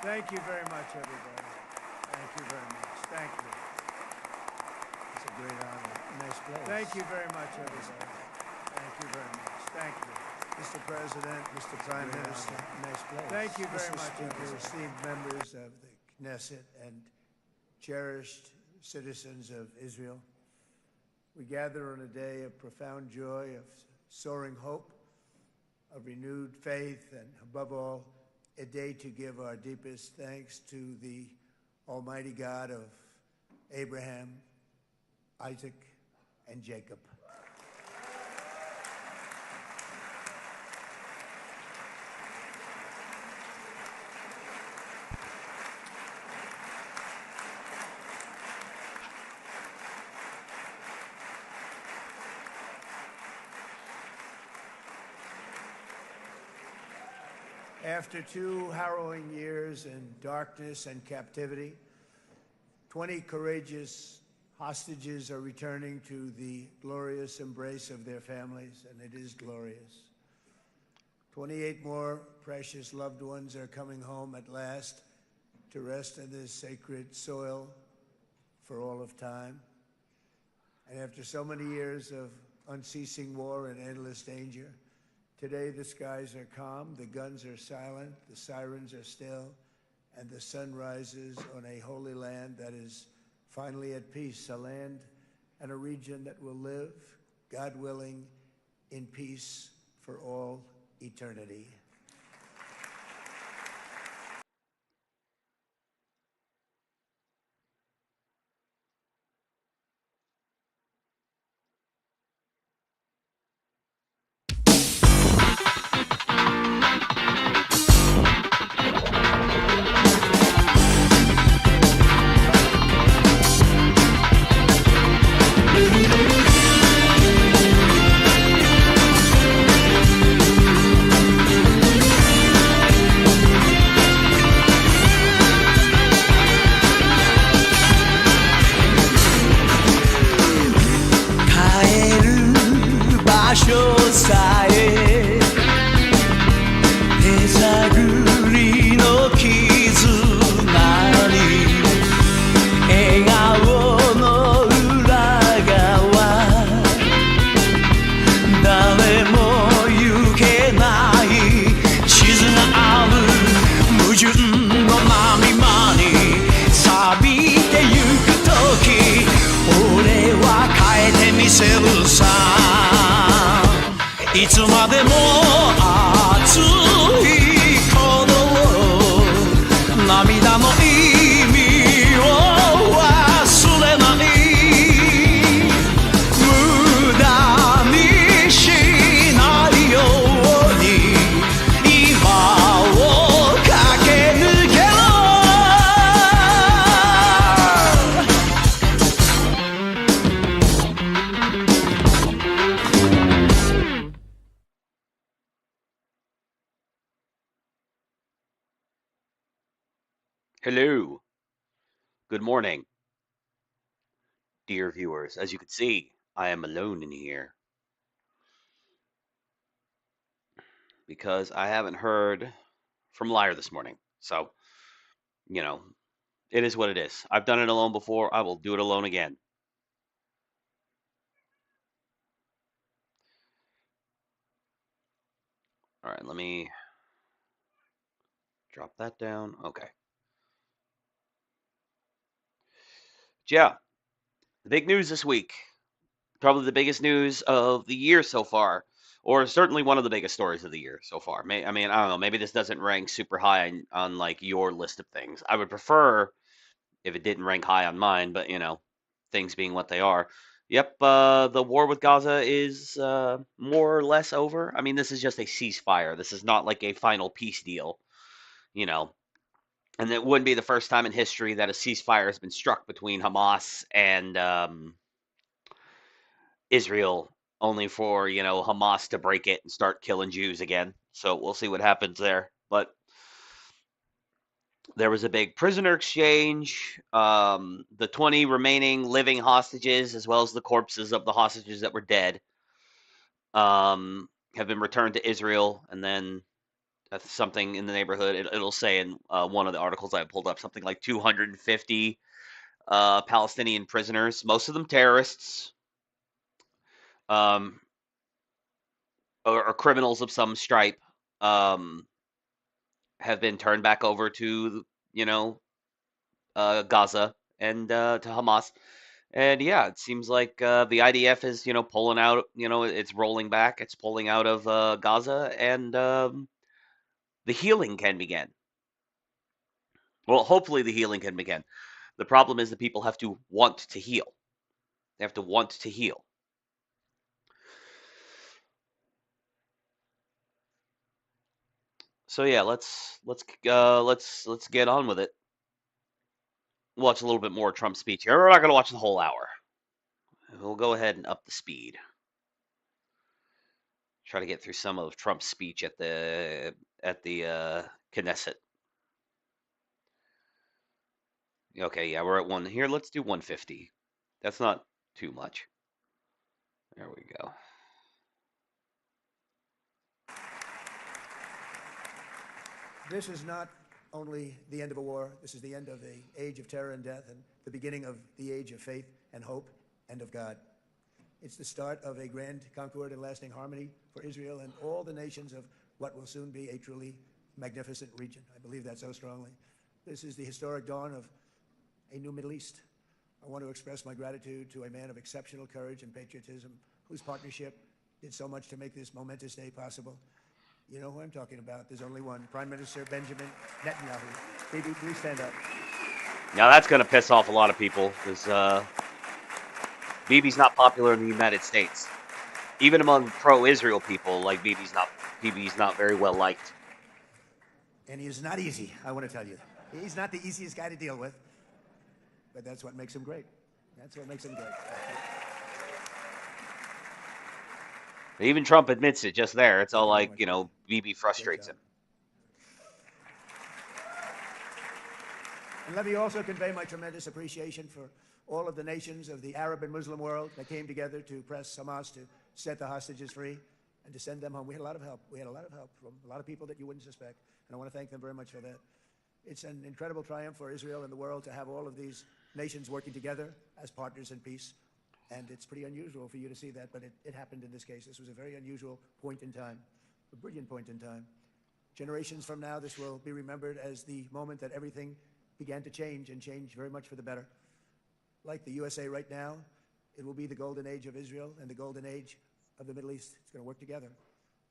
Thank you very much, everybody. Thank you very much. Thank you. It's a great honor. Nice place. Thank you very much, everybody. Thank you very much. Thank you. Mr. President, Mr. Prime Minister, nice place. Thank you very Mr. much, Speaker, everybody. esteemed members of the Knesset and cherished citizens of Israel, we gather on a day of profound joy, of soaring hope, of renewed faith, and above all, a day to give our deepest thanks to the Almighty God of Abraham, Isaac, and Jacob. After 2 harrowing years in darkness and captivity, 20 courageous hostages are returning to the glorious embrace of their families, and it is glorious. 28 more precious loved ones are coming home at last to rest in this sacred soil for all of time. And after so many years of unceasing war and endless danger, today the skies are calm, the guns are silent, the sirens are still, and the sun rises on a holy land that is finally at peace, a land and a region that will live, God willing, in peace for all eternity. Hello. Good morning, dear viewers. As you can see, I am alone in here because I haven't heard from Liar this morning. So, you know, it is what it is. I've done it alone before. I will do it alone again. All right, let me drop that down. Okay. Yeah, the big news this week. Probably the biggest news of the year so far, or certainly one of the biggest stories of the year so far. I mean, I don't know. Maybe this doesn't rank super high on like your list of things. I would prefer if it didn't rank high on mine, but things being what they are. Yep, the war with Gaza is more or less over. I mean, this is just a ceasefire. This is not like a final peace deal, you know. And it wouldn't be the first time in history that a ceasefire has been struck between Hamas and Israel, only for Hamas to break it and start killing Jews again. So we'll see what happens there. But there was a big prisoner exchange. The 20 remaining living hostages, as well as the corpses of the hostages that were dead, have been returned to Israel. And then That's something in the neighborhood. It'll say in one of the articles I pulled up something like 250 Palestinian prisoners, most of them terrorists, um, or criminals of some stripe, um, have been turned back over to you know Gaza and to Hamas. And yeah, it seems like the IDF is pulling out. It's rolling back. It's pulling out of Gaza, and the healing can begin. Well, hopefully the healing can begin. The problem is the people have to want to heal. They have to want to heal. So yeah, let's get on with it. Watch a little bit more Trump's speech here. We're not going to watch the whole hour. We'll go ahead and up the speed. Try to get through some of Trump's speech at the Knesset. Okay, yeah, we're at one here. Let's do 150. That's not too much. There we go. This is not only the end of a war, this is the end of the age of terror and death and the beginning of the age of faith and hope and of God. It's the start of a grand concord and lasting harmony for Israel and all the nations of what will soon be a truly magnificent region. I believe that so strongly. This is the historic dawn of a new Middle East. I want to express my gratitude to a man of exceptional courage and patriotism whose partnership did so much to make this momentous day possible. You know who I'm talking about. There's only one, Prime Minister Benjamin Netanyahu. Bibi, please stand up. Now that's going to piss off a lot of people because Bibi's not popular in the United States. Even among pro-Israel people, like Bibi's not very well liked. And he is not easy, I want to tell you. He's not the easiest guy to deal with, but that's what makes him great. That's what makes him great. Even Trump admits it just there. It's all like, Bibi frustrates him. And let me also convey my tremendous appreciation for all of the nations of the Arab and Muslim world that came together to press Hamas to set the hostages free and to send them home. We had a lot of help. We had a lot of help from a lot of people that you wouldn't suspect, and I want to thank them very much for that. It's an incredible triumph for Israel and the world to have all of these nations working together as partners in peace. And it's pretty unusual for you to see that, but it happened in this case. This was a very unusual point in time, a brilliant point in time. Generations from now, this will be remembered as the moment that everything began to change and change very much for the better. Like the USA right now, it will be the golden age of Israel and the golden age of the Middle East. It's going to work together.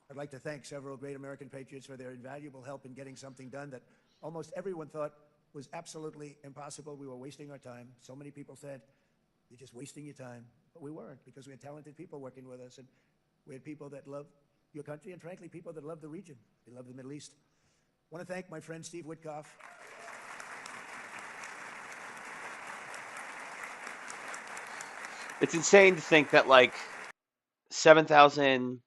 I'd like to thank several great American patriots for their invaluable help in getting something done that almost everyone thought was absolutely impossible. We were wasting our time. So many people said, "You're just wasting your time." But we weren't, because we had talented people working with us, and we had people that love your country, and frankly, people that love the region. They love the Middle East. I want to thank my friend Steve Witkoff. It's insane to think that like 7,000,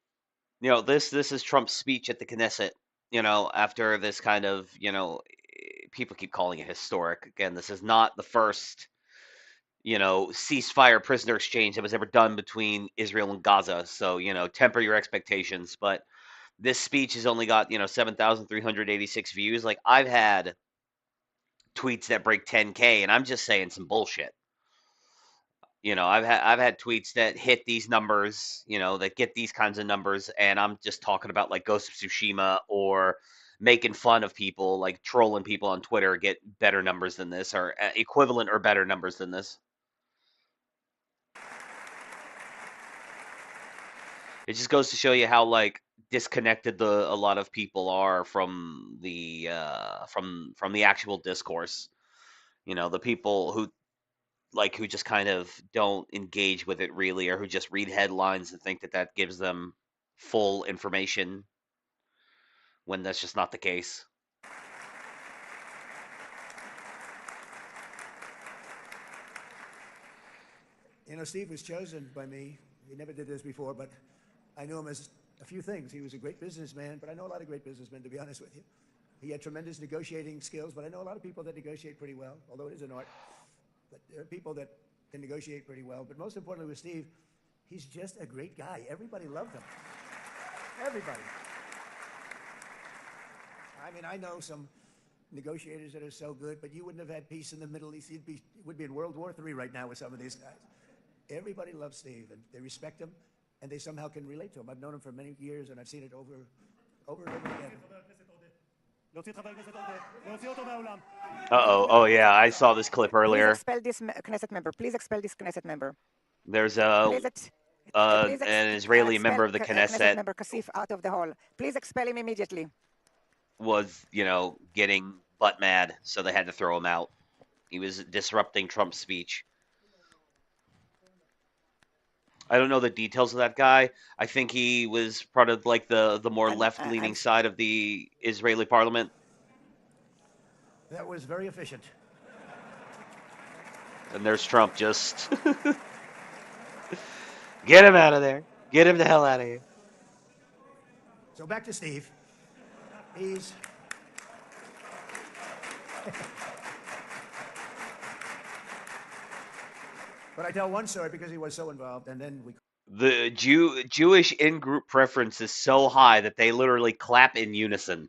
this is Trump's speech at the Knesset, after this kind of, people keep calling it historic. Again, this is not the first ceasefire prisoner exchange that was ever done between Israel and Gaza. So, temper your expectations. But this speech has only got, 7,386 views. Like, I've had tweets that break 10K, and I'm just saying some bullshit. I've had tweets that hit these numbers, that get these kinds of numbers, and I'm just talking about like Ghost of Tsushima or making fun of people, like trolling people on Twitter get better numbers than this, or equivalent or better numbers than this. It just goes to show you how like disconnected a lot of people are from the actual discourse. The people who just kind of don't engage with it really, or who just read headlines and think that that gives them full information when that's just not the case. Steve was chosen by me. He never did this before, but I knew him as a few things. He was a great businessman, but I know a lot of great businessmen, to be honest with you. He had tremendous negotiating skills, but I know a lot of people that negotiate pretty well, although it is an art. But there are people that can negotiate pretty well. But most importantly with Steve, he's just a great guy. Everybody loved him. Everybody. I mean, I know some negotiators that are so good, but you wouldn't have had peace in the Middle East. It would be in World War III right now with some of these guys. Everybody loves Steve, and they respect him, and they somehow can relate to him. I've known him for many years, and I've seen it over and over again. Uh-oh. Oh, yeah. I saw this clip Please earlier. expel this Knesset member. Please expel this Knesset member. There's Please an Israeli member of the Knesset Knesset member Kasif out of the hall. Please expel him immediately. was, getting butt mad, so they had to throw him out. He was disrupting Trump's speech. I don't know the details of that guy. I think he was part of like the more left-leaning side of the Israeli parliament. That was very efficient. And there's Trump just get him out of there. Get him the hell out of here. So back to Steve. He's but I tell one story because he was so involved, and then we The Jewish in-group preference is so high that they literally clap in unison.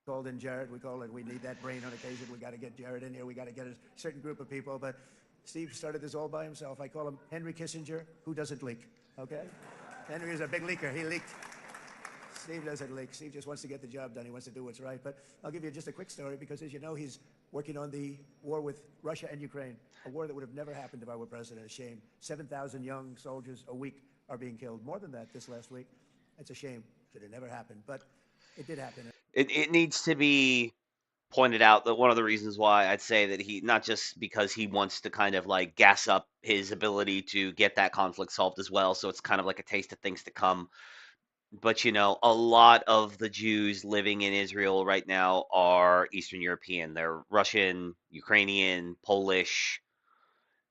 called in Jared. We call it, we need that brain on occasion. We got to get Jared in here. We got to get a certain group of people. But Steve started this all by himself. I call him Henry Kissinger, who doesn't leak. Okay? Henry is a big leaker. He leaked. Steve doesn't leak. Steve just wants to get the job done. He wants to do what's right. But I'll give you just a quick story because, as you know, he's working on the war with Russia and Ukraine, a war that would have never happened if I were president. A shame. 7,000 young soldiers a week are being killed. More than that this last week. It's a shame. Should have never happened. But it did happen. It needs to be pointed out that one of the reasons why I'd say that he, not just because he wants to kind of like gas up his ability to get that conflict solved as well, so it's kind of like a taste of things to come. But a lot of the Jews living in Israel right now are Eastern European. They're Russian, Ukrainian, Polish,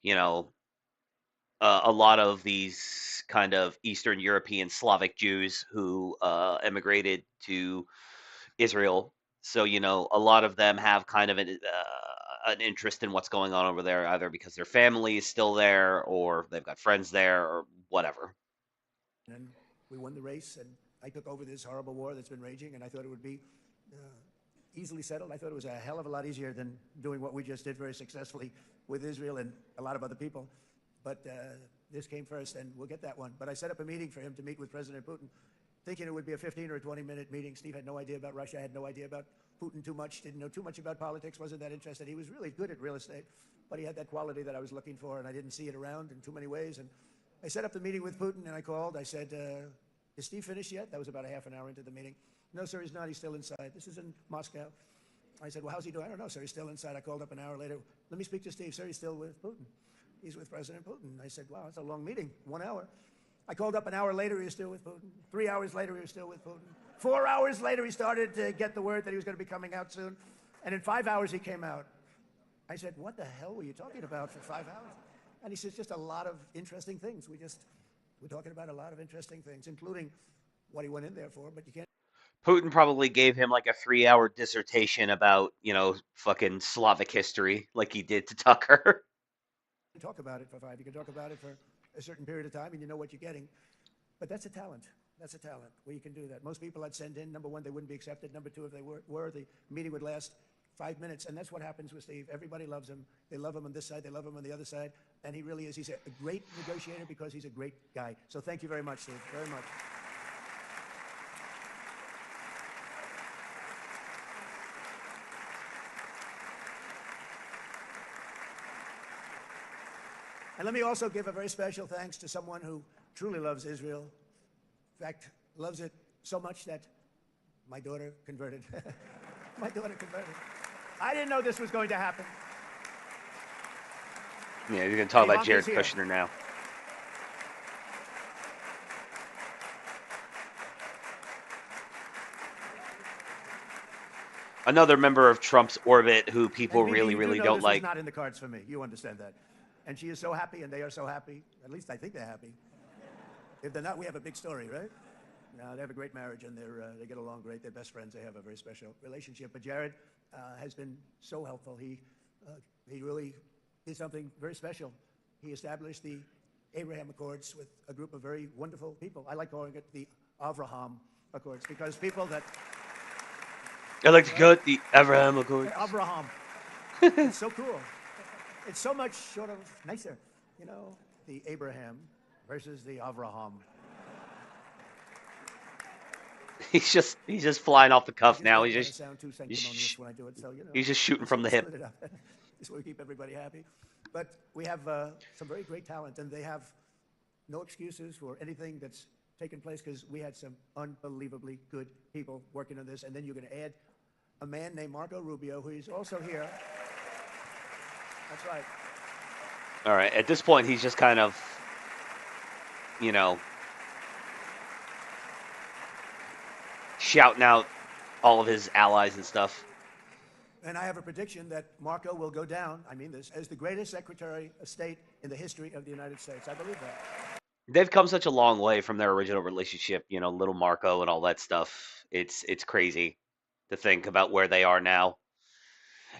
a lot of these kind of Eastern European Slavic Jews who emigrated to Israel. So, a lot of them have kind of an interest in what's going on over there, either because their family is still there or they've got friends there or whatever. And we won the race, and I took over this horrible war that's been raging, and I thought it would be easily settled. I thought it was a hell of a lot easier than doing what we just did very successfully with Israel and a lot of other people. But this came first, and we'll get that one. But I set up a meeting for him to meet with President Putin, thinking it would be a 15 or a 20-minute meeting. Steve had no idea about Russia, had no idea about Putin too much, didn't know too much about politics, wasn't that interested. He was really good at real estate, but he had that quality that I was looking for, and I didn't see it around in too many ways. And I set up the meeting with Putin, and I called. I said, is Steve finished yet? That was about a half an hour into the meeting. No, sir, he's not. He's still inside. This is in Moscow. I said, well, how's he doing? I don't know, sir. He's still inside. I called up an hour later. Let me speak to Steve. Sir, he's still with Putin. He's with President Putin. I said, wow, that's a long meeting, 1 hour. I called up an hour later. He was still with Putin. 3 hours later, he was still with Putin. 4 hours later, he started to get the word that he was going to be coming out soon. And in 5 hours, he came out. I said, what the hell were you talking about for 5 hours? And he says, just a lot of interesting things. We're talking about a lot of interesting things, including what he went in there for, but you can't. Putin probably gave him like a 3-hour dissertation about, fucking Slavic history, like he did to Tucker. You can talk about it for 5. You can talk about it for a certain period of time, and you know what you're getting. But that's a talent. That's a talent where you can do that. Most people I'd send in, number one, they wouldn't be accepted. Number two, if they were, the meeting would last 5 minutes. And that's what happens with Steve. Everybody loves him. They love him on this side. They love him on the other side. And he really is. He's a great negotiator because he's a great guy. So thank you very much, Steve. Very much. And let me also give a very special thanks to someone who truly loves Israel. In fact, loves it so much that my daughter converted. My daughter converted. I didn't know this was going to happen. Yeah, you can talk about Jared here. Kushner now. Another member of Trump's orbit who people really don't like. This was not in the cards for me. You understand that. And she is so happy, and they are so happy. At least I think they're happy. If they're not, we have a big story, right? They have a great marriage, and they get along great. They're best friends. They have a very special relationship. But Jared has been so helpful. He really did something very special. He established the Abraham Accords with a group of very wonderful people. I like calling it the Avraham Accords because people that I'd like to cut the Abraham Accords. Abraham. It's so cool. It's so much sort of nicer, you know, the Abraham versus the Avraham. He's just flying off the I cuff just now. don't want to sound too sanctimonious when I do it, so you know. He's just shooting from the split hip. it up. This way we keep everybody happy. But we have some very great talent, and they have no excuses for anything that's taken place because we had some unbelievably good people working on this, and then you're going to add a man named Marco Rubio, who is also here. That's right. All right. At this point, he's just kind of, you know, shouting out all of his allies and stuff. And I have a prediction that Marco will go down, I mean this, as the greatest Secretary of State in the history of the United States. I believe that. They've come such a long way from their original relationship, you know, little Marco and all that stuff. It's crazy to think about where they are now.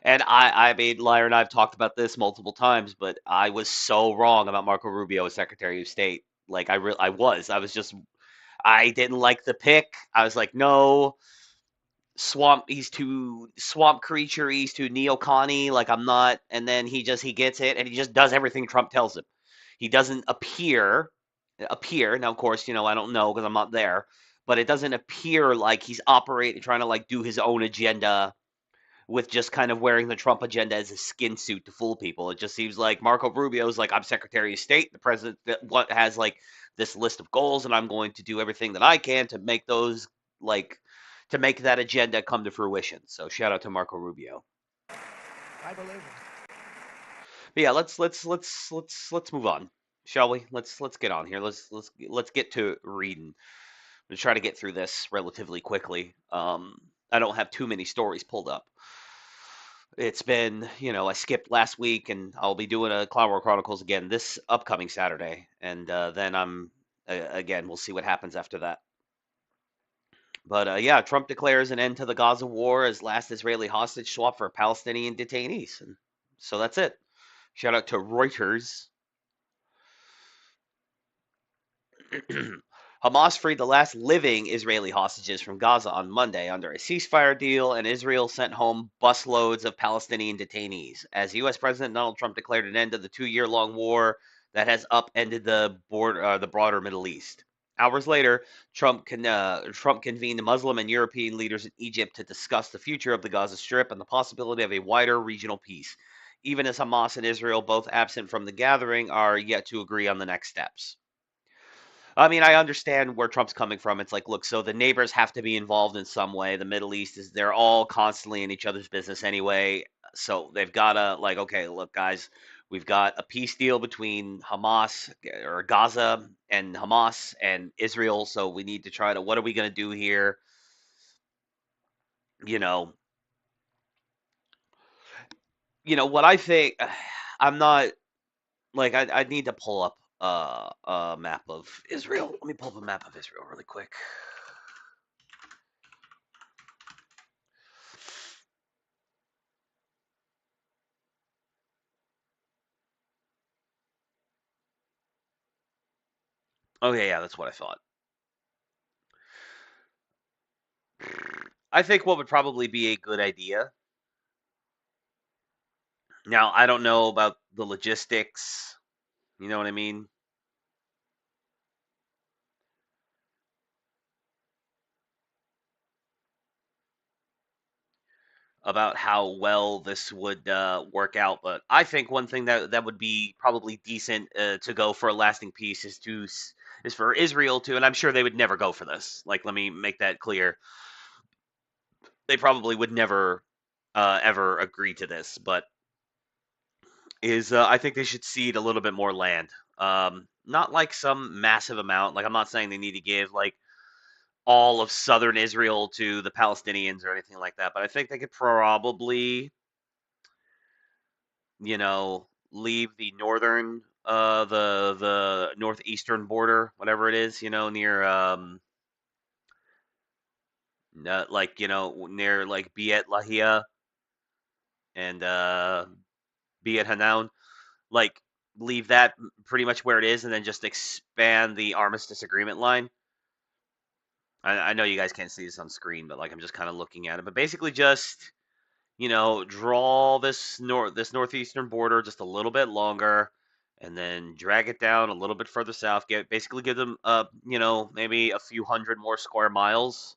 And I mean, Lyra and I've talked about this multiple times, but I was so wrong about Marco Rubio as Secretary of State. Like I was just I didn't like the pick. I was like, no, he's too swamp creature, he's too neocon-y, like I'm not. And then he gets it and he just does everything Trump tells him. He doesn't appear. Now, of course, you know, I don't know because I'm not there, but it doesn't appear like he's operating, trying to like do his own agenda with just kind of wearing the Trump agenda as a skin suit to fool people. It just seems like Marco Rubio's like, I'm Secretary of State. The president what has like this list of goals, and I'm going to do everything that I can to make those like to make that agenda come to fruition. So shout out to Marco Rubio. I believe it. But yeah, let's move on, shall we? Let's get on here. Let's get to reading. I'm gonna try to get through this relatively quickly. I don't have too many stories pulled up. It's been, you know, I skipped last week, and I'll be doing a Clown War Chronicles again this upcoming Saturday, and then again, we'll see what happens after that. But yeah, Trump declares an end to the Gaza war as last Israeli hostage swap for Palestinian detainees, and so that's it. Shout out to Reuters. Hamas freed the last living Israeli hostages from Gaza on Monday under a ceasefire deal, and Israel sent home busloads of Palestinian detainees as U.S. President Donald Trump declared an end to the 2-year-long war that has upended the broader Middle East. Hours later, Trump convened Muslim and European leaders in Egypt to discuss the future of the Gaza Strip and the possibility of a wider regional peace. Even as Hamas and Israel, both absent from the gathering, are yet to agree on the next steps. I mean, I understand where Trump's coming from. It's like, look, so the neighbors have to be involved in some way. The Middle East they're all constantly in each other's business anyway. So they've got to, like, okay, look, guys, we've got a peace deal between Hamas or Gaza and Hamas and Israel. So we need to try to, what are we going to do here? You know, what I think, I'm not, like, I need to pull up a map of Israel. Let me pull up a map of Israel really quick. Okay, yeah, that's what I thought. I think what would probably be a good idea. Now, I don't know about the logistics. You know what I mean? About how well this would work out, but I think one thing that would be probably decent to go for a lasting peace is for Israel to, and I'm sure they would never go for this. Like, let me make that clear. They probably would never ever agree to this, but I think they should cede a little bit more land. Not like some massive amount. Like, I'm not saying they need to give like all of southern Israel to the Palestinians or anything like that, but I think they could probably, leave the northern the northeastern border, whatever it is, near like, near like Biet Lahia and Biet Hanan, like leave that pretty much where it is and then just expand the armistice agreement line. I know you guys can't see this on screen, but like I'm just kind of looking at it. But basically, just draw this northeastern border just a little bit longer, and then drag it down a little bit further south. Basically give them maybe a few hundred more square miles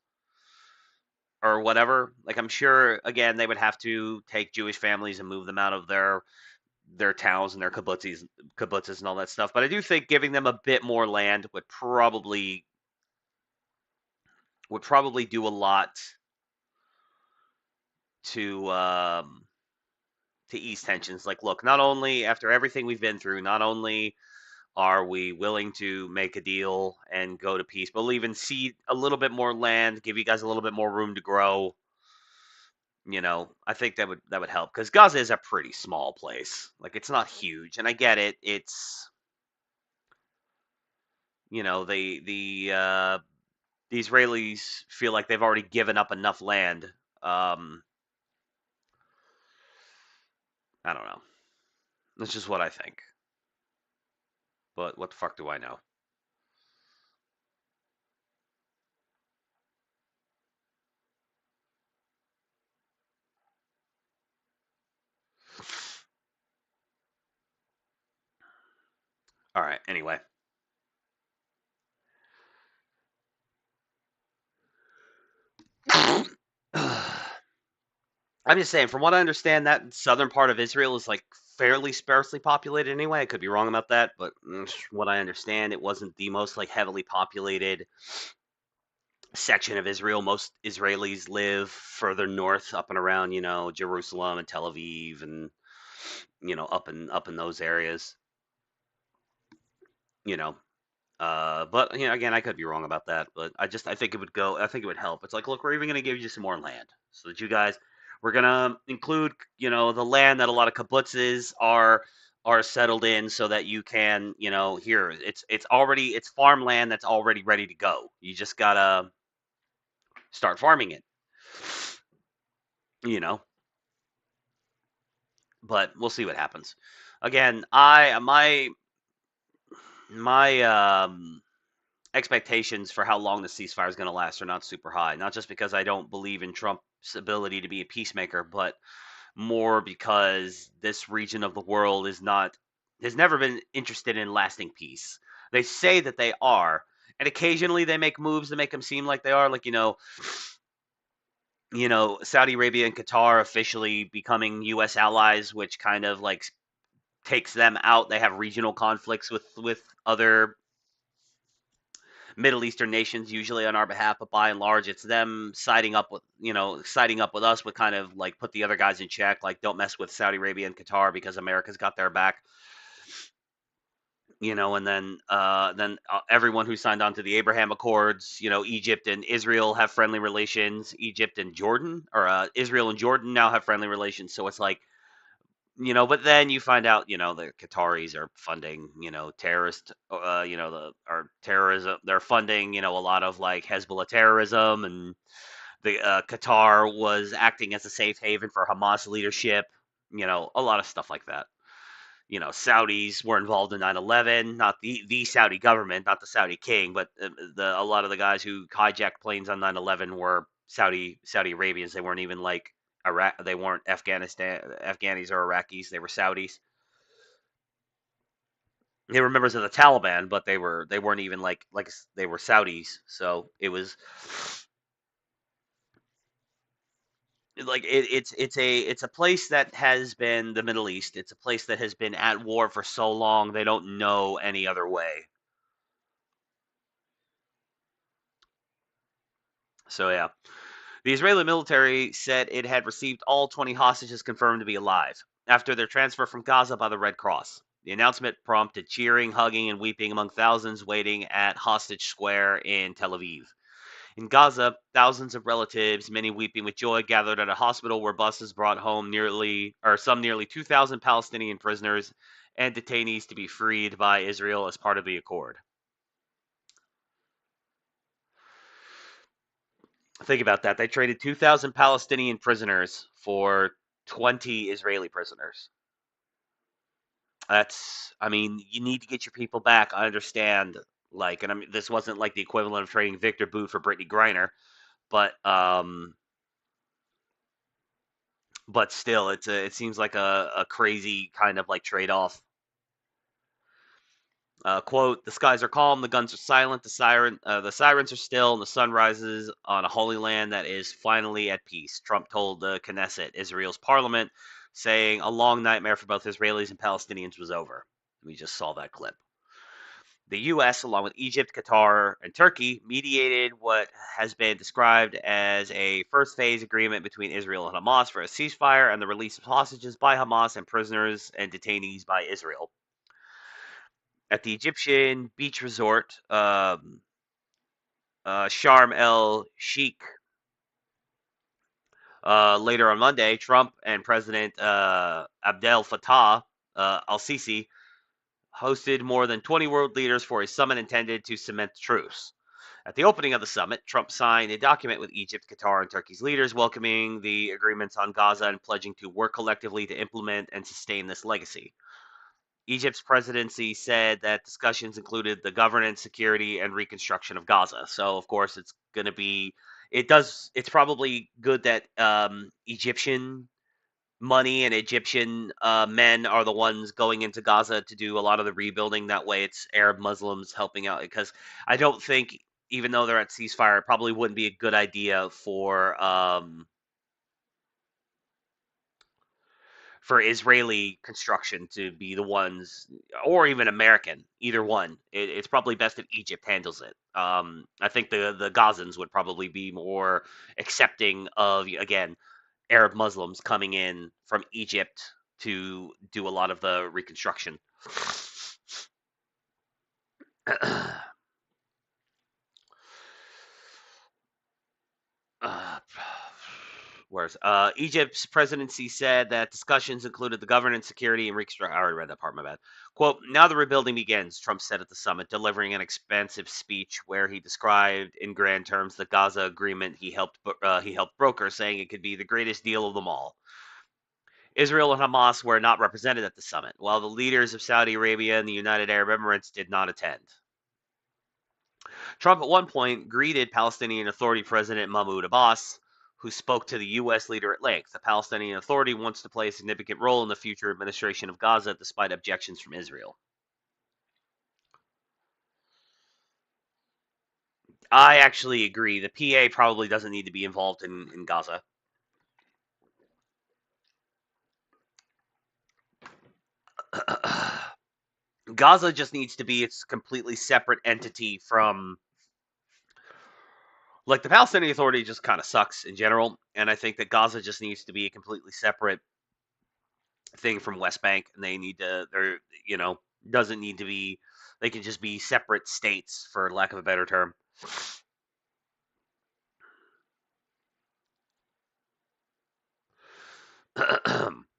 or whatever. Like I'm sure again they would have to take Jewish families and move them out of their towns and their kibbutzes and all that stuff. But I do think giving them a bit more land would probably do a lot to ease tensions. Like, look, not only after everything we've been through, not only are we willing to make a deal and go to peace, but we'll even cede a little bit more land, give you guys a little bit more room to grow. I think that would help because Gaza is a pretty small place. Like, it's not huge, and I get it. It's the Israelis feel like they've already given up enough land. I don't know. That's just what I think. But what the fuck do I know? All right. Anyway. I'm just saying, from what I understand, that southern part of Israel is like fairly sparsely populated anyway. I could be wrong about that, but what I understand, it wasn't the most like heavily populated section of Israel. Most Israelis live further north, up and around, Jerusalem and Tel Aviv, and up in those areas. You know, but again, I could be wrong about that. But I think it would go. I think it would help. It's like, look, we're even going to give you some more land so that you guys. We're gonna include, the land that a lot of kibbutzes are settled in, so that you can, here it's farmland that's already ready to go. You just gotta start farming it, you know. But we'll see what happens. Again, my expectations for how long the ceasefire is going to last are not super high. Not just because I don't believe in Trump's ability to be a peacemaker, but more because this region of the world has never been interested in lasting peace. They say that they are, and occasionally they make moves to make them seem like they are. Like Saudi Arabia and Qatar officially becoming U.S. allies, which kind of like takes them out. They have regional conflicts with other Middle Eastern nations, usually on our behalf, but by and large, it's them siding up with us, would kind of like put the other guys in check. Like, don't mess with Saudi Arabia and Qatar because America's got their back. And then everyone who signed on to the Abraham Accords, Egypt and Israel have friendly relations. Egypt and Jordan, or Israel and Jordan now have friendly relations. So it's like, but then you find out, the Qataris are funding, terrorist, or terrorism. They're funding, a lot of like Hezbollah terrorism, and the Qatar was acting as a safe haven for Hamas leadership. A lot of stuff like that. Saudis were involved in 9/11, not the Saudi government, not the Saudi king, but a lot of the guys who hijacked planes on 9/11 were Saudi Arabians. They weren't even like Iraq. They weren't Afghanis or Iraqis. They were Saudis. They were members of the Taliban, but they weren't even like they were Saudis. So it was like it's a place that has been the Middle East. It's a place that has been at war for so long they don't know any other way. So yeah. The Israeli military said it had received all 20 hostages confirmed to be alive after their transfer from Gaza by the Red Cross. The announcement prompted cheering, hugging, and weeping among thousands waiting at Hostage Square in Tel Aviv. In Gaza, thousands of relatives, many weeping with joy, gathered at a hospital where buses brought home some nearly 2,000 Palestinian prisoners and detainees to be freed by Israel as part of the accord. Think about that. They traded 2,000 Palestinian prisoners for 20 Israeli prisoners. I mean, you need to get your people back. I understand. Like, and I mean, this wasn't like the equivalent of trading Victor Boot for Brittany Griner, but still, it seems like a crazy kind of like trade off. Quote: "The skies are calm, the guns are silent, the sirens are still, and the sun rises on a holy land that is finally at peace." Trump told the Knesset, Israel's parliament, saying a long nightmare for both Israelis and Palestinians was over. We just saw that clip. The U.S., along with Egypt, Qatar, and Turkey, mediated what has been described as a first phase agreement between Israel and Hamas for a ceasefire and the release of hostages by Hamas and prisoners and detainees by Israel. At the Egyptian beach resort, Sharm el Sheikh, later on Monday, Trump and President Abdel Fattah al Sisi hosted more than 20 world leaders for a summit intended to cement the truce. At the opening of the summit, Trump signed a document with Egypt, Qatar, and Turkey's leaders welcoming the agreements on Gaza and pledging to work collectively to implement and sustain this legacy. Egypt's presidency said that discussions included the governance, security, and reconstruction of Gaza. So, of course, it's going to be. It's probably good that Egyptian money and Egyptian men are the ones going into Gaza to do a lot of the rebuilding. That way, it's Arab Muslims helping out. Because I don't think, even though they're at ceasefire, it probably wouldn't be a good idea for Israeli construction to be the ones, or even American, either one. It's probably best if Egypt handles it. I think the Gazans would probably be more accepting of, again, Arab Muslims coming in from Egypt to do a lot of the reconstruction. uh, Where's Egypt's presidency said that discussions included the governance, security, and reconstruction. I already read that part. My bad. Quote: "Now the rebuilding begins," Trump said at the summit, delivering an expansive speech where he described in grand terms the Gaza agreement he helped broker, saying it could be the greatest deal of them all. Israel and Hamas were not represented at the summit, while the leaders of Saudi Arabia and the United Arab Emirates did not attend. Trump at one point greeted Palestinian Authority President Mahmoud Abbas, who spoke to the U.S. leader at length. The Palestinian Authority wants to play a significant role in the future administration of Gaza, despite objections from Israel. I actually agree. The PA probably doesn't need to be involved in Gaza. Gaza just needs to be its completely separate entity from, like, the Palestinian Authority just kind of sucks in general, and I think that Gaza just needs to be a completely separate thing from West Bank, and they're, doesn't need to be, they can just be separate states, for lack of a better term.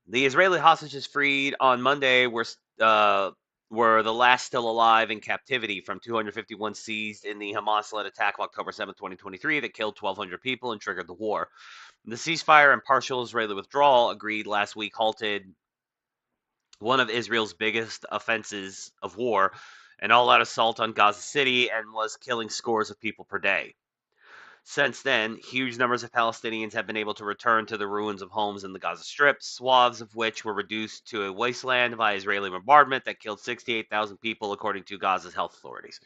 The Israeli hostages freed on Monday were the last still alive in captivity from 251 seized in the Hamas-led attack of October 7, 2023 that killed 1,200 people and triggered the war. The ceasefire and partial Israeli withdrawal agreed last week halted one of Israel's biggest offenses of war, an all-out assault on Gaza City, and was killing scores of people per day. Since then, huge numbers of Palestinians have been able to return to the ruins of homes in the Gaza Strip, swaths of which were reduced to a wasteland by Israeli bombardment that killed 68,000 people, according to Gaza's health authorities.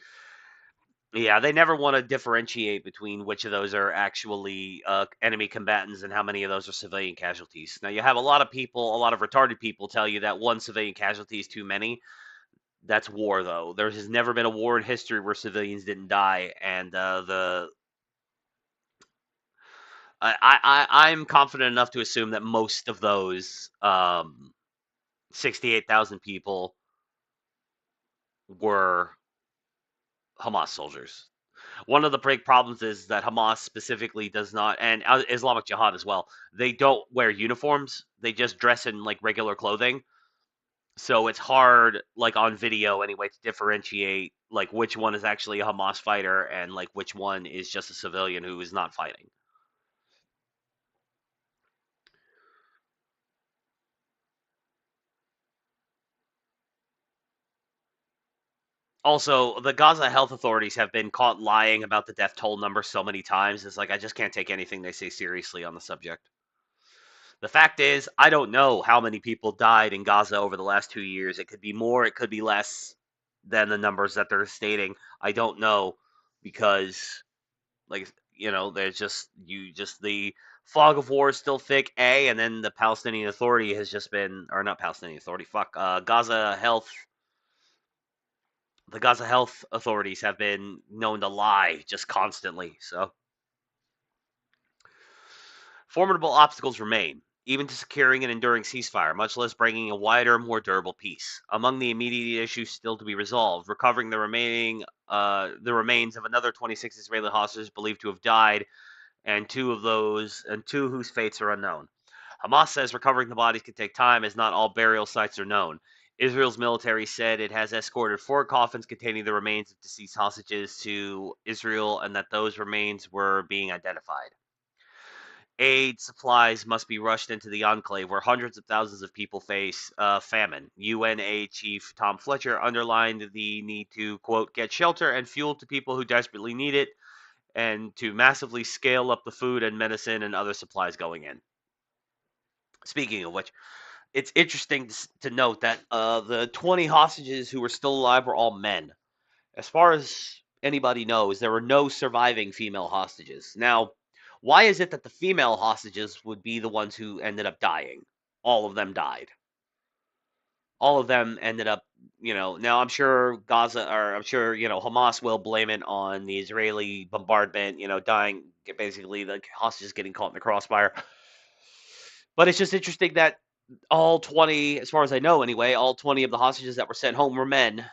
Yeah, they never want to differentiate between which of those are actually enemy combatants and how many of those are civilian casualties. Now, you have a lot of retarded people tell you that one civilian casualty is too many. That's war, though. There has never been a war in history where civilians didn't die, and I'm confident enough to assume that most of those 68,000 people were Hamas soldiers. One of the big problems is that Hamas specifically does not, and Islamic Jihad as well, they don't wear uniforms. They just dress in like regular clothing. So it's hard, like on video anyway, to differentiate like which one is actually a Hamas fighter and like which one is just a civilian who is not fighting. Also, the Gaza health authorities have been caught lying about the death toll number so many times. It's like I just can't take anything they say seriously on the subject. The fact is, I don't know how many people died in Gaza over the last 2 years. It could be more, it could be less than the numbers that they're stating. I don't know because, like, there's just the fog of war is still thick. And then the Palestinian Authority has just been, or not Palestinian Authority, fuck, Gaza Health. The Gaza Health authorities have been known to lie just constantly. So formidable obstacles remain, even to securing and enduring ceasefire, much less bringing a wider, more durable peace. Among the immediate issues still to be resolved, recovering the remains of another 26 Israeli hostages believed to have died, and two whose fates are unknown. Hamas says recovering the bodies could take time, as not all burial sites are known. Israel's military said it has escorted 4 coffins containing the remains of deceased hostages to Israel, and that those remains were being identified. Aid supplies must be rushed into the enclave where hundreds of thousands of people face famine. UNA Chief Tom Fletcher underlined the need to, quote, get shelter and fuel to people who desperately need it, and to massively scale up the food and medicine and other supplies going in. Speaking of which, it's interesting to note that the 20 hostages who were still alive were all men. As far as anybody knows, there were no surviving female hostages. Now, why is it that the female hostages would be the ones who ended up dying? All of them died. All of them ended up, now I'm sure Hamas will blame it on the Israeli bombardment, dying, basically the hostages getting caught in the crossfire. But it's just interesting that all 20, as far as I know anyway, all 20 of the hostages that were sent home were men,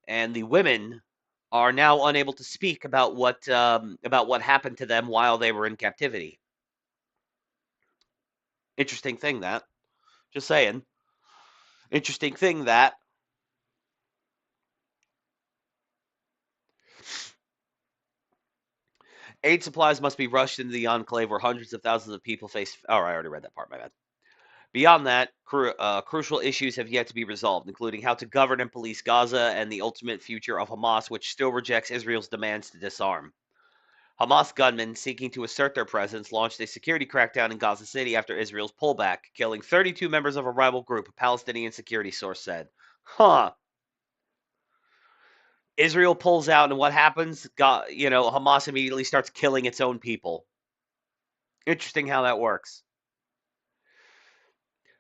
and the women are now unable to speak about what happened to them while they were in captivity. Interesting thing that. Just saying. Interesting thing that. Aid supplies must be rushed into the enclave where hundreds of thousands of people face. Oh, I already read that part, my bad. Beyond that, crucial issues have yet to be resolved, including how to govern and police Gaza and the ultimate future of Hamas, which still rejects Israel's demands to disarm. Hamas gunmen seeking to assert their presence launched a security crackdown in Gaza City after Israel's pullback, killing 32 members of a rival group, a Palestinian security source said. Huh. Israel pulls out, and what happens? Hamas immediately starts killing its own people. Interesting how that works.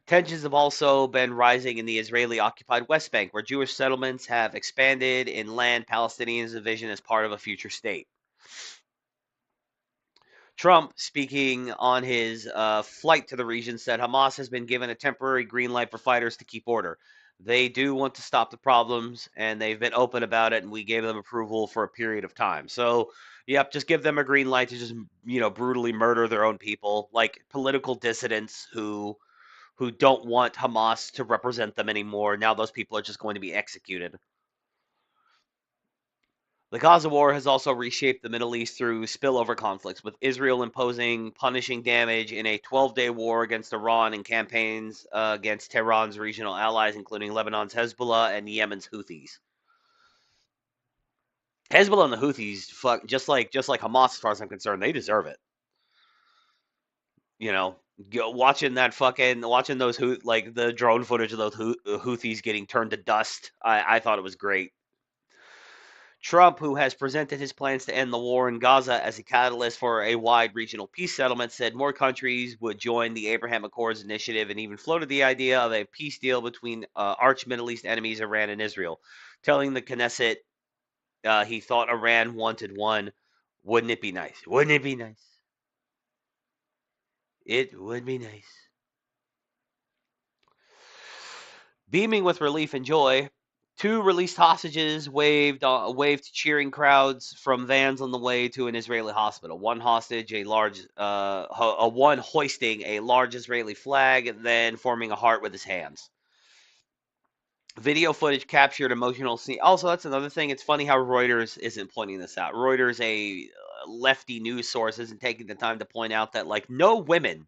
Tensions have also been rising in the Israeli-occupied West Bank, where Jewish settlements have expanded in land Palestinians envision as part of a future state. Trump, speaking on his flight to the region, said Hamas has been given a temporary green light for fighters to keep order. They do want to stop the problems, and they've been open about it, and we gave them approval for a period of time. So, yep, just give them a green light to just, brutally murder their own people, like political dissidents who don't want Hamas to represent them anymore. Now those people are just going to be executed. The Gaza war has also reshaped the Middle East through spillover conflicts, with Israel imposing punishing damage in a 12-day war against Iran and campaigns against Tehran's regional allies, including Lebanon's Hezbollah and Yemen's Houthis. Hezbollah and the Houthis, just like Hamas, as far as I'm concerned, they deserve it. Watching those the drone footage of those Houthis getting turned to dust, I thought it was great. Trump, who has presented his plans to end the war in Gaza as a catalyst for a wide regional peace settlement, said more countries would join the Abraham Accords initiative and even floated the idea of a peace deal between arch Middle East enemies Iran and Israel, telling the Knesset he thought Iran wanted one. Wouldn't it be nice? Wouldn't it be nice? It would be nice. Beaming with relief and joy, 2 released hostages waved to cheering crowds from vans on the way to an Israeli hospital. One hostage, one hoisting a large Israeli flag, and then forming a heart with his hands. Video footage captured emotional scene. Also, that's another thing. It's funny how Reuters isn't pointing this out. Reuters, a lefty news source, isn't taking the time to point out that no women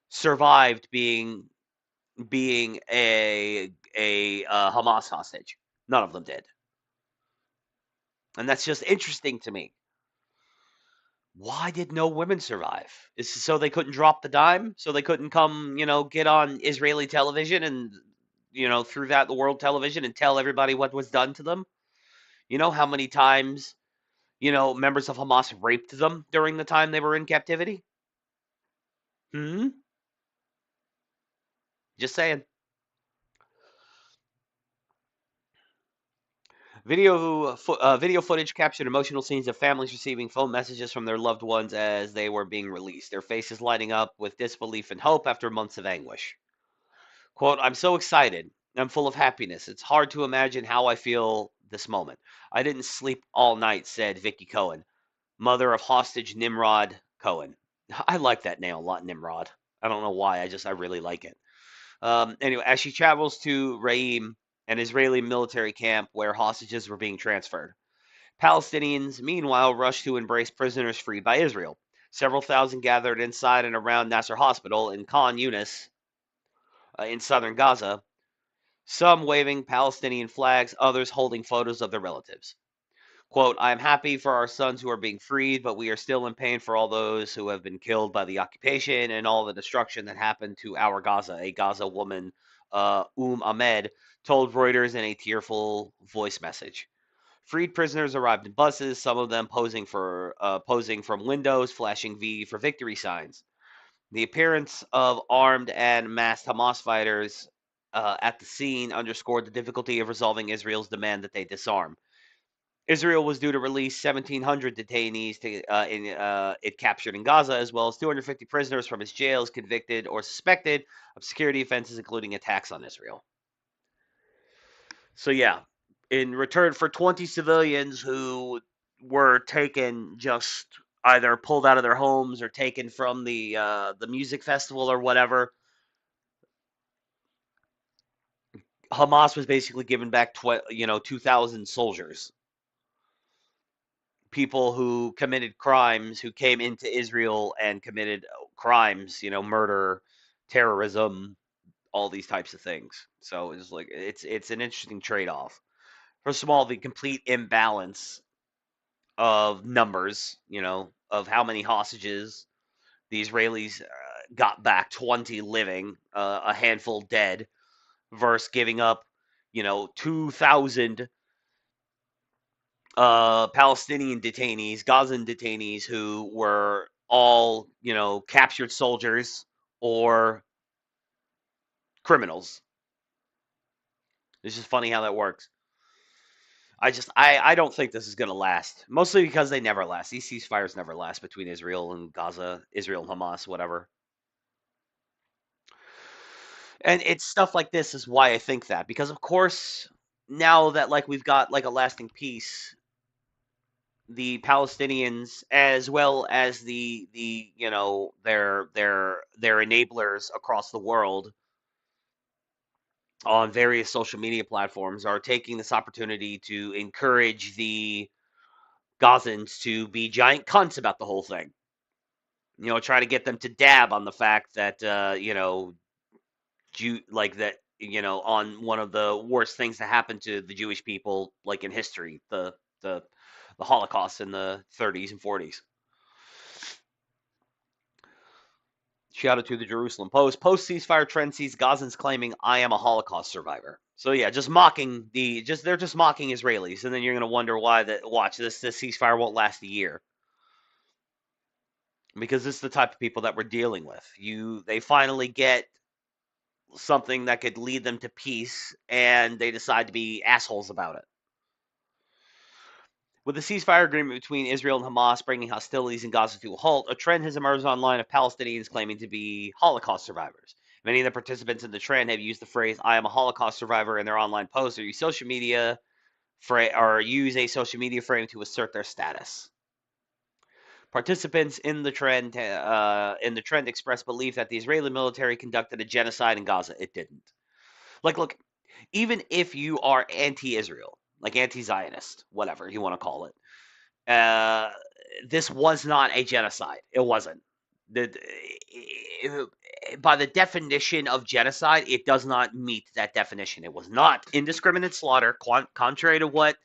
survived being a Hamas hostage. None of them did. And that's just interesting to me. Why did no women survive? Is it so they couldn't drop the dime? So they couldn't come, get on Israeli television and, through that, the world television and tell everybody what was done to them? You know how many times, members of Hamas raped them during the time they were in captivity? Hmm? Just saying. Video footage captured emotional scenes of families receiving phone messages from their loved ones as they were being released, their faces lighting up with disbelief and hope after months of anguish. Quote, I'm so excited. I'm full of happiness. It's hard to imagine how I feel this moment. I didn't sleep all night, said Vicky Cohen, mother of hostage Nimrod Cohen. I like that name a lot, Nimrod. I don't know why. I really like it. Anyway, as she travels to Raim, an Israeli military camp where hostages were being transferred. Palestinians, meanwhile, rushed to embrace prisoners freed by Israel. Several thousand gathered inside and around Nasser Hospital in Khan Yunis in southern Gaza, some waving Palestinian flags, others holding photos of their relatives. Quote, I am happy for our sons who are being freed, but we are still in pain for all those who have been killed by the occupation and all the destruction that happened to our Gaza. A Gaza woman, Ahmed, told Reuters in a tearful voice message. Freed prisoners arrived in buses, some of them posing from windows, flashing V for victory signs. The appearance of armed and masked Hamas fighters at the scene underscored the difficulty of resolving Israel's demand that they disarm. Israel was due to release 1,700 detainees it captured in Gaza, as well as 250 prisoners from its jails convicted or suspected of security offenses, including attacks on Israel. So, yeah, in return for 20 civilians who were taken, just either pulled out of their homes or taken from the music festival or whatever, Hamas was basically given back 2,000 soldiers, people who committed crimes, who came into Israel and committed crimes, murder, terrorism, all these types of things. So it's an interesting trade-off. First of all, the complete imbalance of numbers, of how many hostages the Israelis got back, 20 living, a handful dead, versus giving up, 2,000 Palestinian detainees, Gazan detainees who were all, captured soldiers or criminals. It's just funny how that works. I don't think this is going to last. Mostly because they never last. These ceasefires never last between Israel and Gaza, Israel and Hamas, whatever. And it's stuff like this is why I think that, because of course now that we've got a lasting peace, the Palestinians, as well as the their enablers across the world on various social media platforms, are taking this opportunity to encourage the Gazans to be giant cunts about the whole thing. Try to get them to dab on the fact that that on one of the worst things that happened to the Jewish people in history, the Holocaust in the 30s and 40s. Shout out to the Jerusalem Post. Post ceasefire trend sees Gazans claiming I am a Holocaust survivor. So yeah, they're just mocking Israelis, and then you're gonna wonder why this ceasefire won't last a year. Because this is the type of people that we're dealing with. They finally get something that could lead them to peace, and they decide to be assholes about it. With the ceasefire agreement between Israel and Hamas bringing hostilities in Gaza to a halt, a trend has emerged online of Palestinians claiming to be Holocaust survivors. Many of the participants in the trend have used the phrase "I am a Holocaust survivor" in their online posts, or use a social media frame to assert their status. Participants in the trend expressed belief that the Israeli military conducted a genocide in Gaza. It didn't. Look, even if you are anti-Israel, anti-Zionist, whatever you want to call it, this was not a genocide. It wasn't. By the definition of genocide, it does not meet that definition. It was not indiscriminate slaughter, contrary to what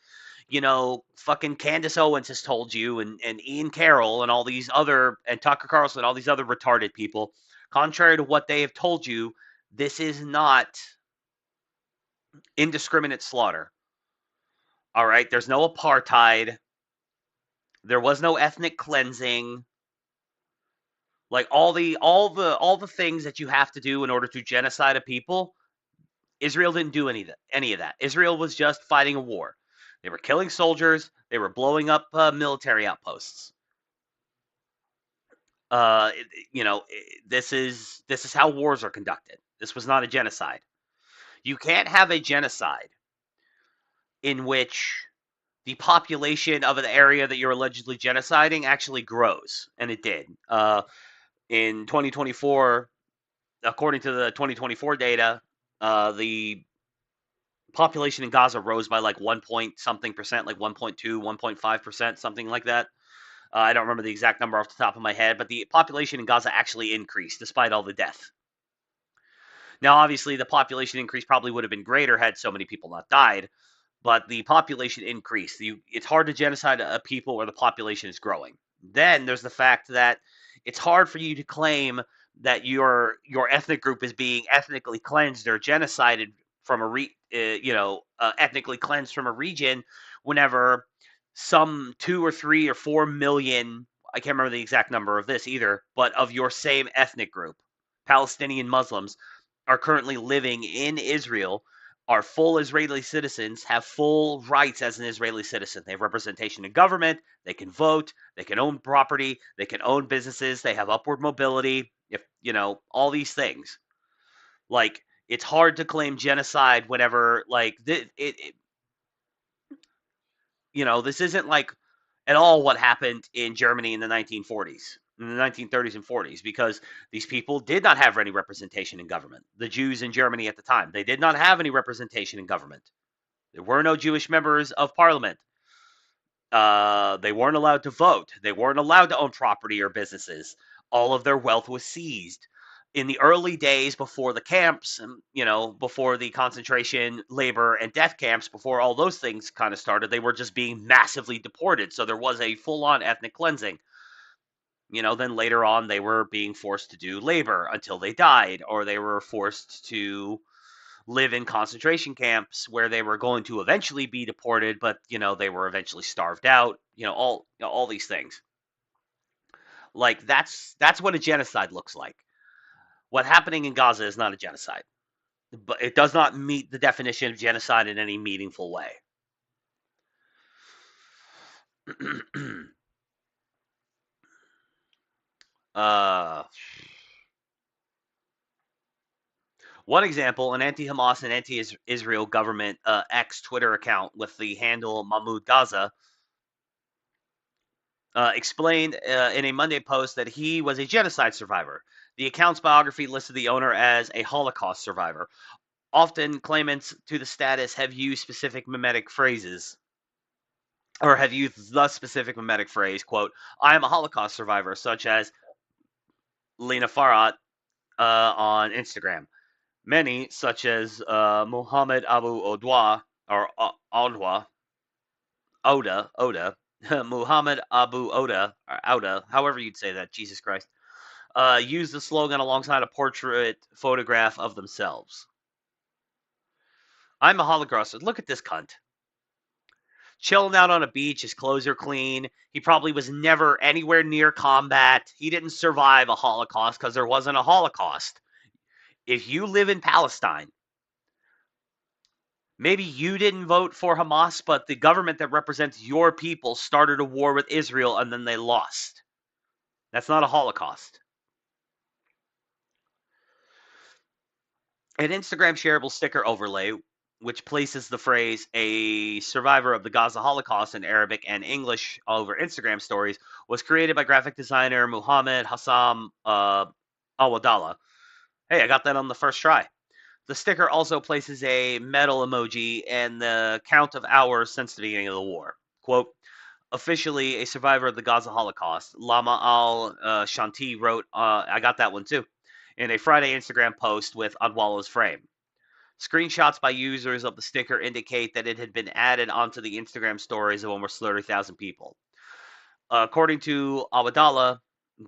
fucking Candace Owens has told you, and Ian Carroll and all these other, and Tucker Carlson, all these other retarded people, contrary to what they have told you, this is not indiscriminate slaughter. All right, there's no apartheid. There was no ethnic cleansing. Like all the things that you have to do in order to genocide a people, Israel didn't do any of that. Israel was just fighting a war. They were killing soldiers. They were blowing up military outposts. Uh, this is how wars are conducted. This was not a genocide. You can't have a genocide in which the population of an area that you're allegedly genociding actually grows, and it did. In 2024, according to the 2024 data, the population in Gaza rose by like 1 point something percent, like 1.2, 1.5%, something like that. I don't remember the exact number off the top of my head, but the population in Gaza actually increased despite all the death. Now, obviously, the population increase probably would have been greater had so many people not died, but the population increased. It's hard to genocide a people where the population is growing. Then there's the fact that it's hard for you to claim that your ethnic group is being ethnically cleansed or genocided from ethnically cleansed from a region whenever some 2 or 3 or 4 million, I can't remember the exact number of this either, but of your same ethnic group, Palestinian Muslims, are currently living in Israel, are full Israeli citizens, have full rights as an Israeli citizen. They have representation in government, they can vote, they can own property, they can own businesses, they have upward mobility, all these things. Like, it's hard to claim genocide whenever, like, this isn't like at all what happened in Germany in the 1940s, in the 1930s and 40s, because these people did not have any representation in government. The Jews in Germany at the time, they did not have any representation in government. There were no Jewish members of parliament. They weren't allowed to vote. They weren't allowed to own property or businesses. All of their wealth was seized. In the early days before the camps, before the concentration, labor, and death camps, before all those things kind of started, they were just being massively deported. So there was a full-on ethnic cleansing. Then later on, they were being forced to do labor until they died, or they were forced to live in concentration camps where they were going to eventually be deported, but they were eventually starved out. All these things. Like that's what a genocide looks like. What's happening in Gaza is not a genocide, but it does not meet the definition of genocide in any meaningful way. One example, an anti-Hamas and anti-Israel government X Twitter account with the handle Mahmoud Gaza explained in a Monday post that he was a genocide survivor. The account's biography listed the owner as a Holocaust survivor. Often, claimants to the status have used specific mimetic phrases, or have used the specific mimetic phrase, quote, I am a Holocaust survivor, such as Lena Farhat on Instagram. Many, such as Muhammad Abu Odwa, or Oda, Muhammad Abu Oda, or Ouda, however you'd say that, Jesus Christ, use the slogan alongside a portrait photograph of themselves. I'm a Holocaust. Look at this cunt. Chilling out on a beach, his clothes are clean. He probably was never anywhere near combat. He didn't survive a Holocaust because there wasn't a Holocaust. If you live in Palestine, maybe you didn't vote for Hamas, but the government that represents your people started a war with Israel and then they lost. That's not a Holocaust. An Instagram shareable sticker overlay, which places the phrase "a survivor of the Gaza Holocaust" in Arabic and English over Instagram stories, was created by graphic designer Muhammad Hassam Awadallah. Hey, I got that on the first try. The sticker also places a medal emoji and the count of hours since the beginning of the war. Quote, officially a survivor of the Gaza Holocaust, Lama al-Shanti wrote, I got that one too, in a Friday Instagram post with Adwallah's frame. Screenshots by users of the sticker indicate that it had been added onto the Instagram stories of almost 30,000 people. According to Awadallah,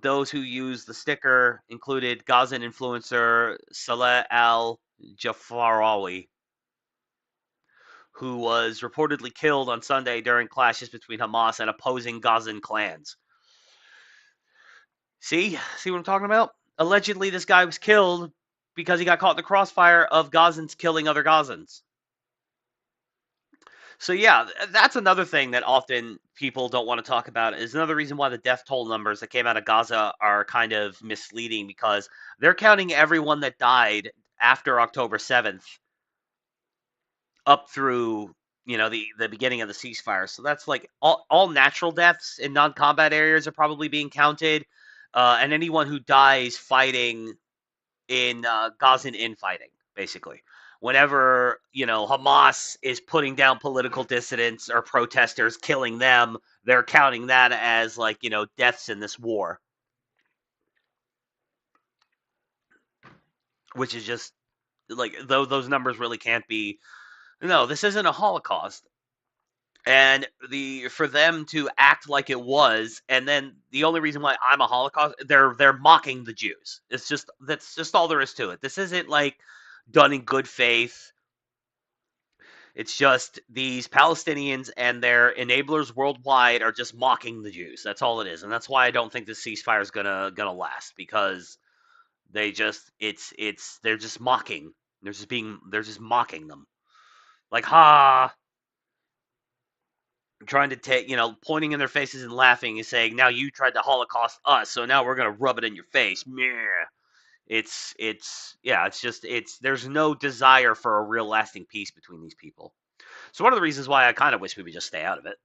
those who used the sticker included Gazan influencer Saleh al-Jafarawi, who was reportedly killed on Sunday during clashes between Hamas and opposing Gazan clans. See what I'm talking about? Allegedly, this guy was killed because he got caught in the crossfire of Gazans killing other Gazans. So yeah, that's another thing that often people don't want to talk about. Is another reason why the death toll numbers that came out of Gaza are kind of misleading, because they're counting everyone that died after October 7th up through the beginning of the ceasefire. So that's like all natural deaths in non-combat areas are probably being counted, and anyone who dies fighting in Gazan infighting, basically. Whenever Hamas is putting down political dissidents or protesters, killing them, they're counting that as like deaths in this war, which is just like those numbers really can't be. No, this isn't a Holocaust. And for them to act like it was, and then the only reason why I'm a Holocaust, they're mocking the Jews. That's just all there is to it. This isn't like done in good faith. It's just these Palestinians and their enablers worldwide are just mocking the Jews. That's all it is, and that's why I don't think this ceasefire is gonna last, because they're just mocking. They're just mocking them, like ha, trying to take pointing in their faces and laughing and saying, now you tried to Holocaust us, so now we're gonna rub it in your face. Meh. It's there's no desire for a real lasting peace between these people. So one of the reasons why I kind of wish we would just stay out of it,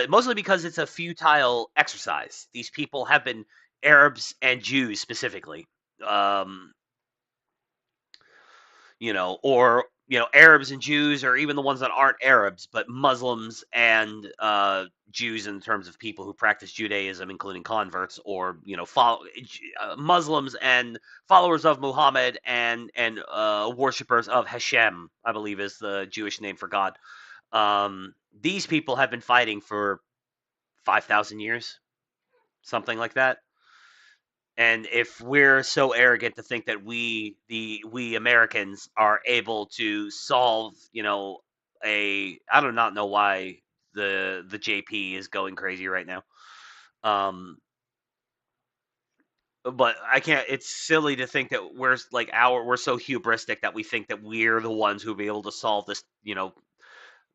mostly because it's a futile exercise. These people have been, Arabs and Jews specifically, um, or Arabs and Jews, or even the ones that aren't Arabs, but Muslims and Jews in terms of people who practice Judaism, including converts, or Muslims and followers of Muhammad and worshippers of Hashem, I believe is the Jewish name for God. These people have been fighting for 5,000 years, something like that. And if we're so arrogant to think that we Americans are able to solve, I do not know why the JP is going crazy right now. But I can't. It's silly to think that we're so hubristic that we think that we're the ones who'll be able to solve this,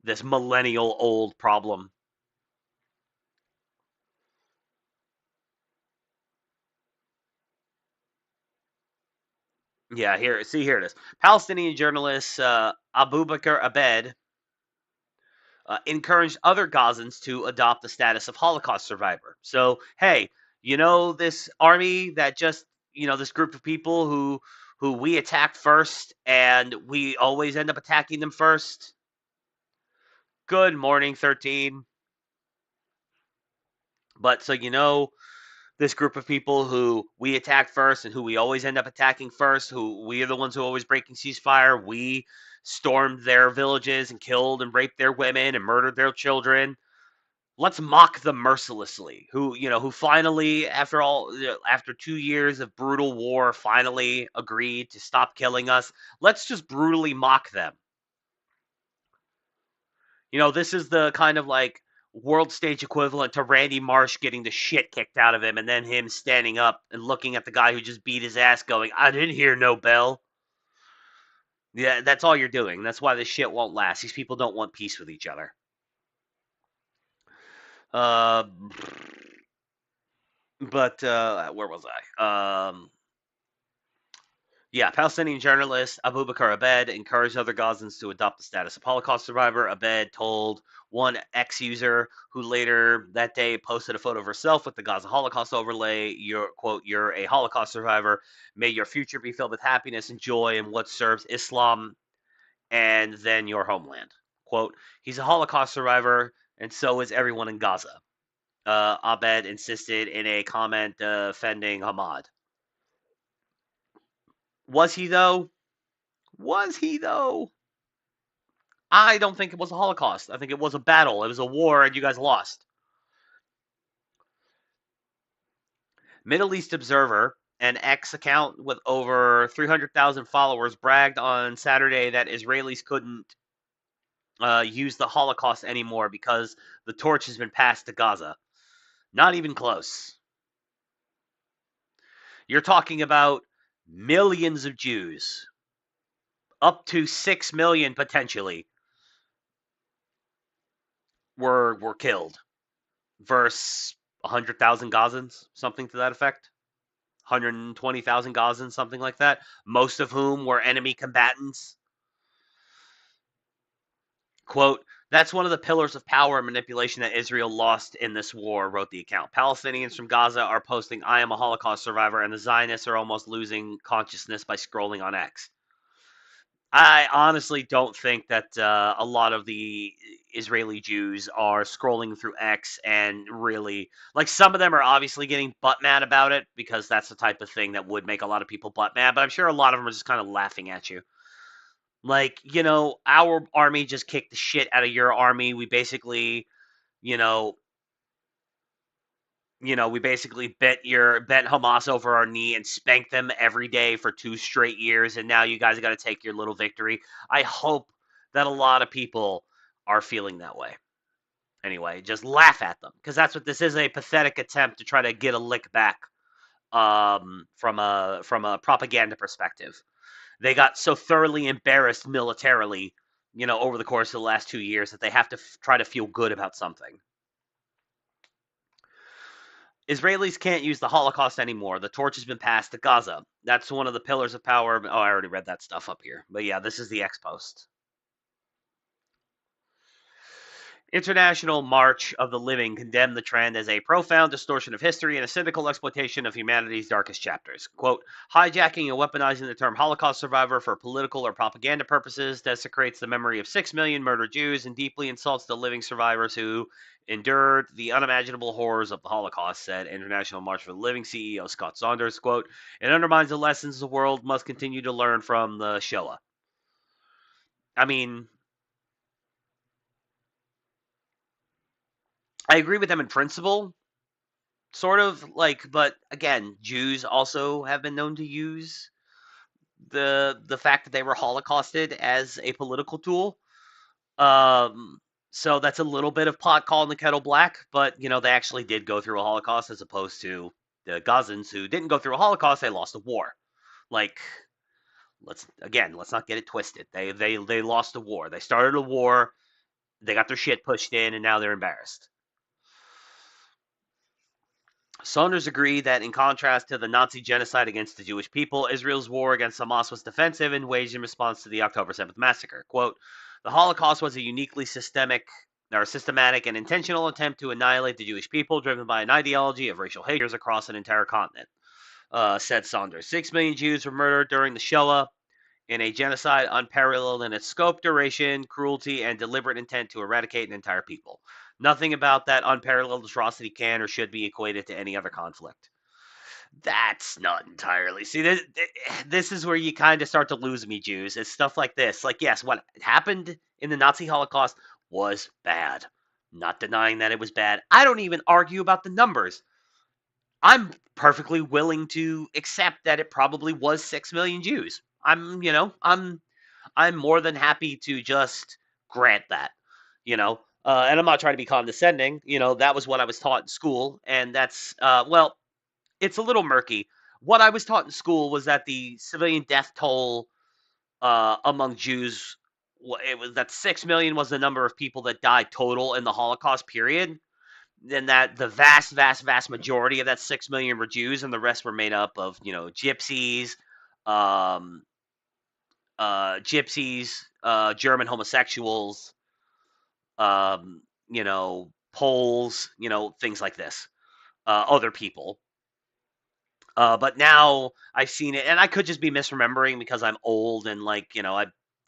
this millennial old problem. Yeah, here it is. Palestinian journalist Abu Bakr Abed encouraged other Gazans to adopt the status of Holocaust survivor. So, hey, this army that just, this group of people who we attacked first, and we always end up attacking them first. Good morning, 13. But so this group of people who we attack first and who we always end up attacking first, who we are the ones who are always breaking ceasefire. We stormed their villages and killed and raped their women and murdered their children. Let's mock them mercilessly. Who finally, after 2 years of brutal war, finally agreed to stop killing us. Let's just brutally mock them. This is the kind of like world stage equivalent to Randy Marsh getting the shit kicked out of him, and then him standing up and looking at the guy who just beat his ass going, I didn't hear no bell. Yeah, that's all you're doing. That's why this shit won't last. These people don't want peace with each other. Uh, but where was I? Yeah, Palestinian journalist Abu Bakr Abed encouraged other Gazans to adopt the status of Holocaust survivor. Abed told one X user who later that day posted a photo of herself with the Gaza Holocaust overlay, you're a Holocaust survivor. May your future be filled with happiness and joy in what serves Islam and then your homeland. Quote, he's a Holocaust survivor, and so is everyone in Gaza. Abed insisted in a comment defending Hamad. Was he, though? Was he, though? I don't think it was a Holocaust. I think it was a battle. It was a war, and you guys lost. Middle East Observer, an X account with over 300,000 followers, bragged on Saturday that Israelis couldn't use the Holocaust anymore because the torch has been passed to Gaza. Not even close. You're talking about millions of Jews, up to 6 million potentially, were killed versus 100,000 Gazans, something to that effect. 120,000 Gazans, something like that, most of whom were enemy combatants. Quote, that's one of the pillars of power and manipulation that Israel lost in this war, wrote the account. Palestinians from Gaza are posting, I am a Holocaust survivor, and the Zionists are almost losing consciousness by scrolling on X. I honestly don't think that a lot of the Israeli Jews are scrolling through X and really, like, some of them are obviously getting butt mad about it because that's the type of thing that would make a lot of people butt mad, but I'm sure a lot of them are just kind of laughing at you. Like, our army just kicked the shit out of your army. We basically, you know, we basically bent Hamas over our knee and spanked them every day for 2 straight years, and now you guys got to take your little victory. I hope that a lot of people are feeling that way. Anyway, just laugh at them because that's what this is, a pathetic attempt to try to get a lick back from a propaganda perspective. They got so thoroughly embarrassed militarily, over the course of the last 2 years that they have to try to feel good about something. Israelis can't use the Holocaust anymore. The torch has been passed to Gaza. That's one of the pillars of power. Oh, I already read that stuff up here. But yeah, this is the X post. International March of the Living condemned the trend as a profound distortion of history and a cynical exploitation of humanity's darkest chapters. Quote, hijacking and weaponizing the term Holocaust survivor for political or propaganda purposes desecrates the memory of 6 million murdered Jews and deeply insults the living survivors who endured the unimaginable horrors of the Holocaust, said International March for the Living CEO Scott Saunders. Quote, it undermines the lessons the world must continue to learn from the Shoah. I mean, I agree with them in principle, sort of, like, but again, Jews also have been known to use the fact that they were holocausted as a political tool. Um, so that's a little bit of pot calling the kettle black, but they actually did go through a Holocaust as opposed to the Gazans who didn't go through a Holocaust, they lost a war. Like, let's not get it twisted. They lost a war. They started a war, they got their shit pushed in, and now they're embarrassed. Saunders agreed that, in contrast to the Nazi genocide against the Jewish people, Israel's war against Hamas was defensive and waged in response to the October 7th massacre. Quote, the Holocaust was a uniquely systematic and intentional attempt to annihilate the Jewish people, driven by an ideology of racial hatred across an entire continent, said Saunders. 6 million Jews were murdered during the Shoah, in a genocide unparalleled in its scope, duration, cruelty, and deliberate intent to eradicate an entire people. Nothing about that unparalleled atrocity can or should be equated to any other conflict. That's not entirely. See, this is where you kind of start to lose me, Jews. It's stuff like this. Like, yes, what happened in the Nazi Holocaust was bad. Not denying that it was bad. I don't even argue about the numbers. I'm perfectly willing to accept that it probably was 6 million Jews. I'm more than happy to just grant that, and I'm not trying to be condescending. That was what I was taught in school, and that's well, it's a little murky. What I was taught in school was that the civilian death toll among Jews, it was that 6 million was the number of people that died total in the Holocaust period. Then that the vast, vast, vast majority of that 6 million were Jews, and the rest were made up of gypsies, um, German homosexuals, um, Poles, things like this, other people. But now I've seen it, and I could just be misremembering because I'm old and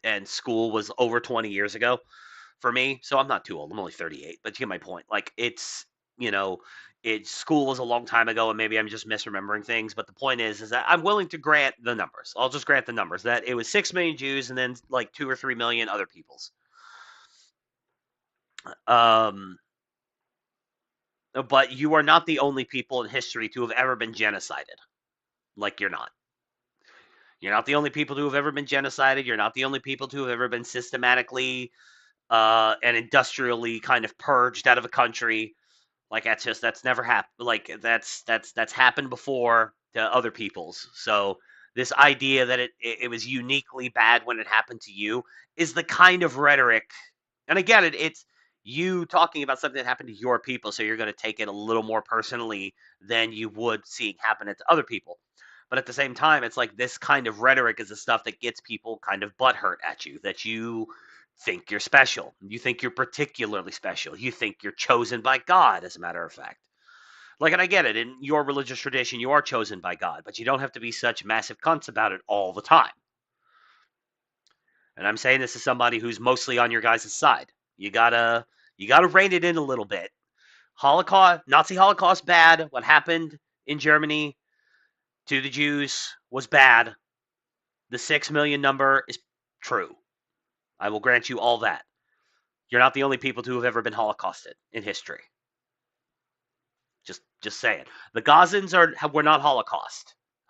and school was over 20 years ago for me, so I'm not too old. I'm only 38, but to get my point, like you know, school was a long time ago, and maybe I'm just misremembering things. But the point is that I'm willing to grant the numbers. I'll just grant the numbers that it was 6 million Jews and then like 2 or 3 million other peoples. But you are not the only people in history to have ever been genocided. Like, you're not. You're not the only people to have ever been genocided. You're not the only people to have ever been systematically and industrially kind of purged out of a country. Like, that's never happened. Like, that's happened before to other peoples. So this idea that it was uniquely bad when it happened to you is the kind of rhetoric. And again, it's you talking about something that happened to your people, so you're going to take it a little more personally than you would seeing happen to other people. But at the same time, it's like this kind of rhetoric is the stuff that gets people kind of butthurt at you, that you think you're special. You think you're particularly special. You think you're chosen by God, as a matter of fact. Like, and I get it, in your religious tradition, you are chosen by God, but you don't have to be such massive cunts about it all the time. And I'm saying this as somebody who's mostly on your guys' side. You gotta rein it in a little bit. Nazi Holocaust, bad. What happened in Germany to the Jews was bad. The 6 million number is true. I will grant you all that. You're not the only people to have ever been Holocausted in history. Just saying. The Gazans were not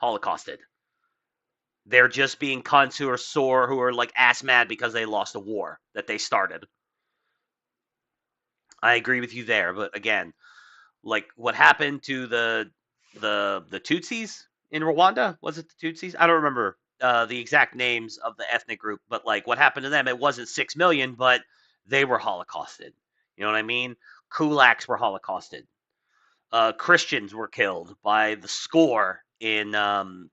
Holocausted. They're just being cunts who are sore, who are like ass mad because they lost a war that they started. I agree with you there, but again, like what happened to the Tutsis in Rwanda? Was it the Tutsis? I don't remember the exact names of the ethnic group, but like what happened to them? It wasn't 6 million, but they were Holocausted. You know what I mean? Kulaks were Holocausted. Christians were killed by the score in Russia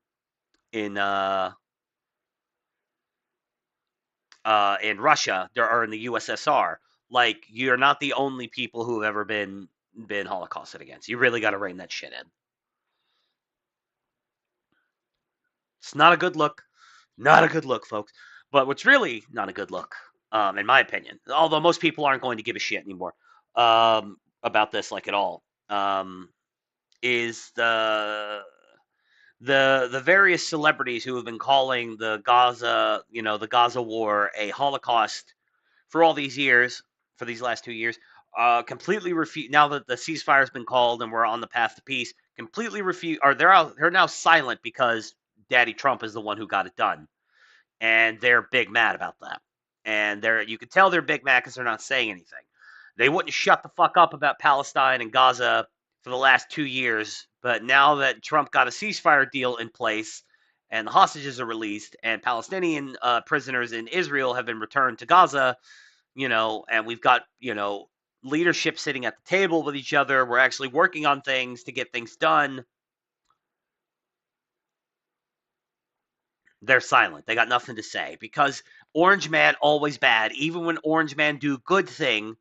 or in the USSR. Like, you're not the only people who have ever been holocausted against. You really got to rein that shit in. It's not a good look. Not a good look, folks. But what's really not a good look, in my opinion, although most people aren't going to give a shit anymore about this, like at all, is the various celebrities who have been calling the Gaza war a Holocaust for all these years, for these last 2 years, completely refute. Now that the ceasefire has been called and we're on the path to peace, completely refute. Or they're now silent because Daddy Trump is the one who got it done, and they're big mad about that. And you can tell they're big mad because they're not saying anything. They wouldn't shut the fuck up about Palestine and Gaza for the last 2 years, but now that Trump got a ceasefire deal in place and the hostages are released and Palestinian prisoners in Israel have been returned to Gaza, and we've got, leadership sitting at the table with each other. We're actually working on things to get things done. They're silent. They got nothing to say because Orange Man always bad. Even when Orange Man do good thing,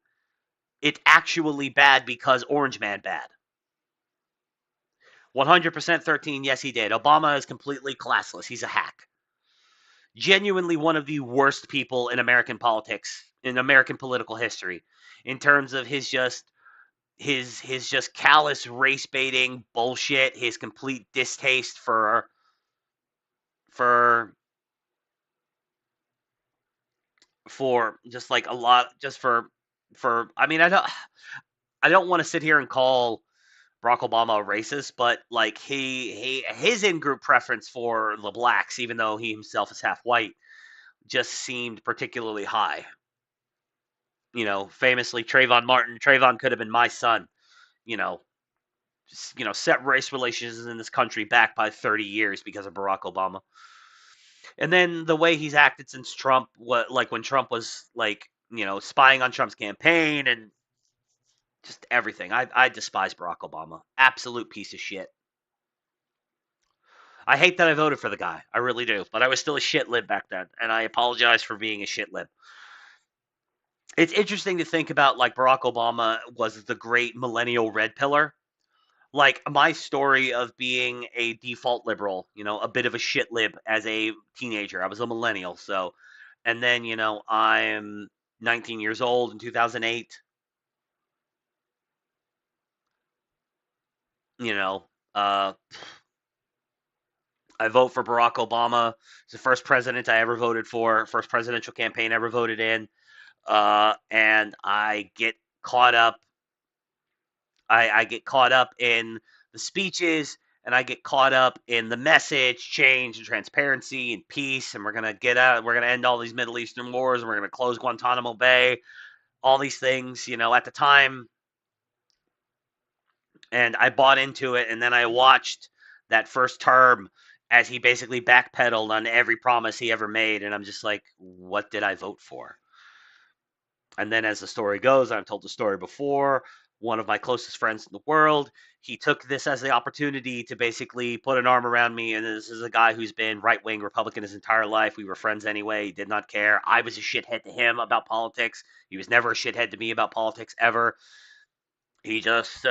it's actually bad because Orange Man bad. 100% 13, yes, he did. Obama is completely classless. He's a hack. Genuinely one of the worst people in American politics, in American political history, in terms of his just callous race baiting bullshit, his complete distaste for just like a lot, just for I mean, I don't want to sit here and call Barack Obama a racist, but like his in-group preference for the blacks, even though he himself is half white, just seemed particularly high. Famously Trayvon Martin. Trayvon could have been my son. You know, set race relations in this country back by 30 years because of Barack Obama. And then the way he's acted since Trump, like when Trump was like, spying on Trump's campaign and just everything. I despise Barack Obama. Absolute piece of shit. I hate that I voted for the guy. I really do. But I was still a shit lib back then, and I apologize for being a shit lib. It's interesting to think about, like, Barack Obama was the great millennial red pillar. Like, my story of being a default liberal, a bit of a shit lib as a teenager. I was a millennial, so. And then, I'm 19 years old in 2008. You know, uh, I vote for Barack Obama. He's the first president I ever voted for, first presidential campaign I ever voted in. And I get caught up. I get caught up in the speeches, and I get caught up in the message, change, and transparency, and peace. And we're gonna get out. We're gonna end all these Middle Eastern wars, and we're gonna close Guantanamo Bay. All these things, at the time, and I bought into it. And then I watched that first term as he basically backpedaled on every promise he ever made, and I'm just like, what did I vote for? And then as the story goes, I've told the story before, one of my closest friends in the world, he took this as the opportunity to basically put an arm around me. And this is a guy who's been right wing Republican his entire life. We were friends anyway. He did not care. I was a shithead to him about politics. He was never a shithead to me about politics ever. That's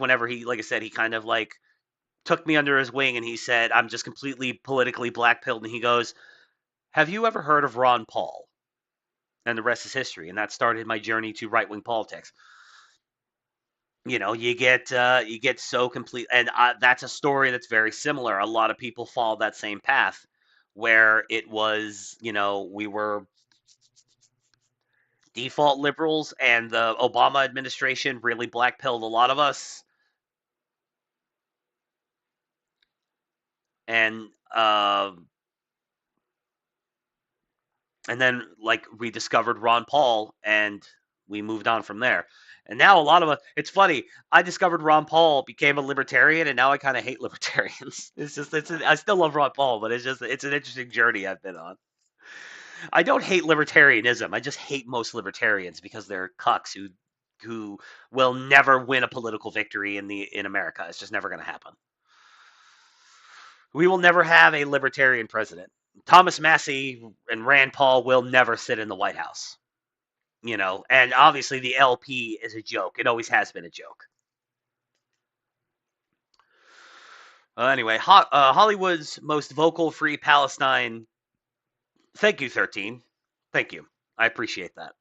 whenever he, like I said, he kind of like took me under his wing and he said, I'm just completely politically blackpilled. And he goes, have you ever heard of Ron Paul? And the rest is history. And that started my journey to right wing politics. You get so complete, and that's a story that's very similar. A lot of people follow that same path, where it was, we were default liberals, and the Obama administration really blackpilled a lot of us, and and then like we discovered Ron Paul, and we moved on from there. And now a lot of us, it's funny. I discovered Ron Paul, became a libertarian, and now I kind of hate libertarians. I still love Ron Paul, but it's an interesting journey I've been on. I don't hate libertarianism. I just hate most libertarians because they're cucks who will never win a political victory in America. It's just never going to happen. We will never have a libertarian president. Thomas Massey and Rand Paul will never sit in the White House. And obviously the LP is a joke. It always has been a joke. Anyway, Hollywood's most vocal Free Palestine. Thank you, 13. Thank you. I appreciate that.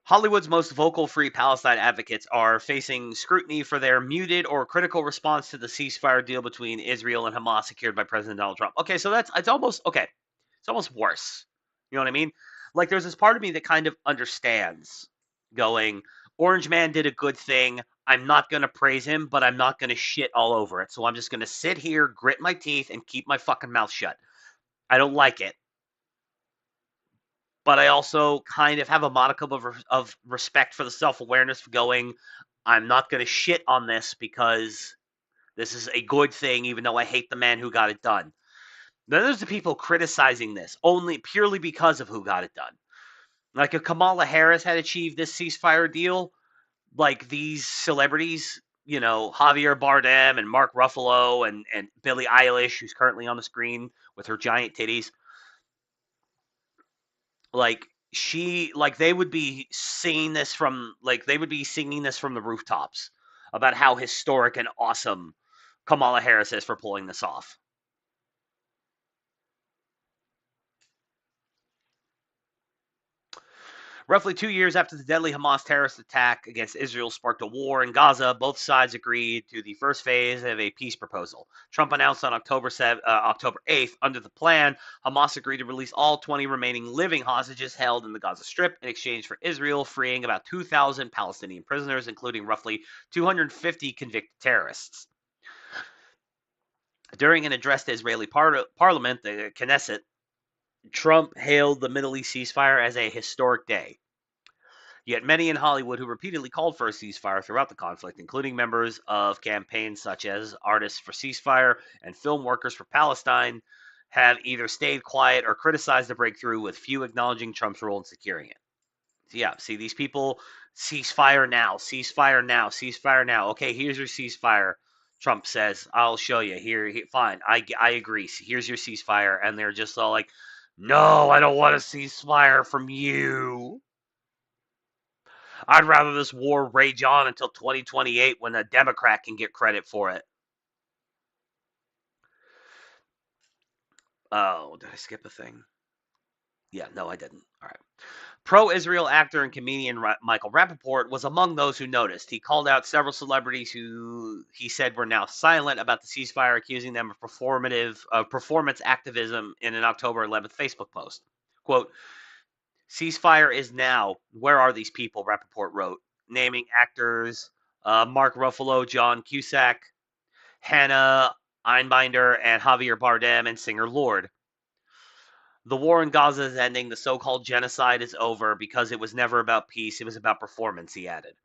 Hollywood's most vocal Free Palestine advocates are facing scrutiny for their muted or critical response to the ceasefire deal between Israel and Hamas secured by President Donald Trump. Okay, so it's almost okay. It's almost worse. You know what I mean? Like there's this part of me that kind of understands going, Orange Man did a good thing. I'm not going to praise him, but I'm not going to shit all over it. So I'm just going to sit here, grit my teeth, and keep my fucking mouth shut. I don't like it. But I also kind of have a modicum of respect for the self-awareness of going, I'm not going to shit on this because this is a good thing, even though I hate the man who got it done. Then there's the people criticizing this only purely because of who got it done. Like if Kamala Harris had achieved this ceasefire deal, like these celebrities, Javier Bardem and Mark Ruffalo and Billie Eilish, who's currently on the screen with her giant titties, like they would be singing this from the rooftops about how historic and awesome Kamala Harris is for pulling this off. Roughly 2 years after the deadly Hamas terrorist attack against Israel sparked a war in Gaza, both sides agreed to the first phase of a peace proposal. Trump announced on October 8th, under the plan, Hamas agreed to release all 20 remaining living hostages held in the Gaza Strip in exchange for Israel freeing about 2,000 Palestinian prisoners, including roughly 250 convicted terrorists. During an address to Israeli parliament, the Knesset, Trump hailed the Middle East ceasefire as a historic day. Yet many in Hollywood who repeatedly called for a ceasefire throughout the conflict, including members of campaigns such as Artists for Ceasefire and Film Workers for Palestine, have either stayed quiet or criticized the breakthrough, with few acknowledging Trump's role in securing it. So yeah, see these people, ceasefire now, ceasefire now, ceasefire now. Okay, here's your ceasefire. Trump says, I'll show you. Here, fine, I agree. Here's your ceasefire. And they're just all like, no, I don't want a ceasefire from you. I'd rather this war rage on until 2028 when a Democrat can get credit for it. Oh, did I skip a thing? Yeah, no, I didn't. All right. Pro-Israel actor and comedian Michael Rappaport was among those who noticed. He called out several celebrities who he said were now silent about the ceasefire, accusing them of performance activism in an October 11th Facebook post. Quote, ceasefire is now. Where are these people? Rappaport wrote, naming actors Mark Ruffalo, John Cusack, Hannah Einbinder, and Javier Bardem, and singer Lorde. The war in Gaza is ending. The so-called genocide is over because it was never about peace. It was about performance, he added.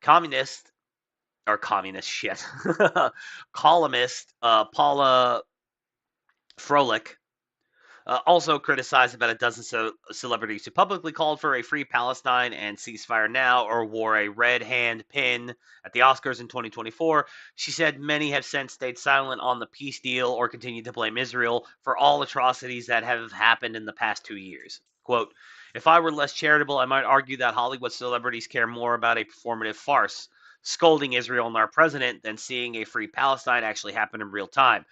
Communist shit. Columnist Paula Froelich also criticized about a dozen celebrities who publicly called for a free Palestine and ceasefire now, or wore a red hand pin at the Oscars in 2024. She said many have since stayed silent on the peace deal or continued to blame Israel for all atrocities that have happened in the past 2 years. Quote, if I were less charitable, I might argue that Hollywood celebrities care more about a performative farce, scolding Israel and our president, than seeing a free Palestine actually happen in real time.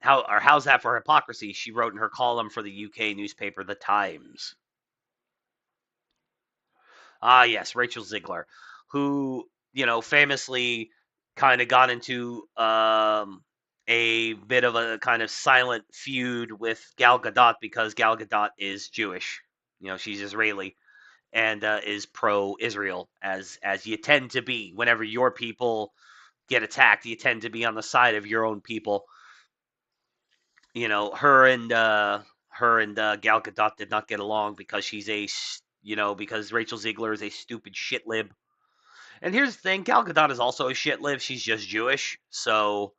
How's that for hypocrisy? She wrote in her column for the UK newspaper The Times. Ah, yes, Rachel Ziegler, who famously kind of got into a bit of a kind of silent feud with Gal Gadot because Gal Gadot is Jewish. She's Israeli and is pro-Israel, as you tend to be whenever your people get attacked. You tend to be on the side of your own people. Her and Gal Gadot did not get along because because Rachel Ziegler is a stupid shit lib. And here's the thing, Gal Gadot is also a shit lib. She's just Jewish, so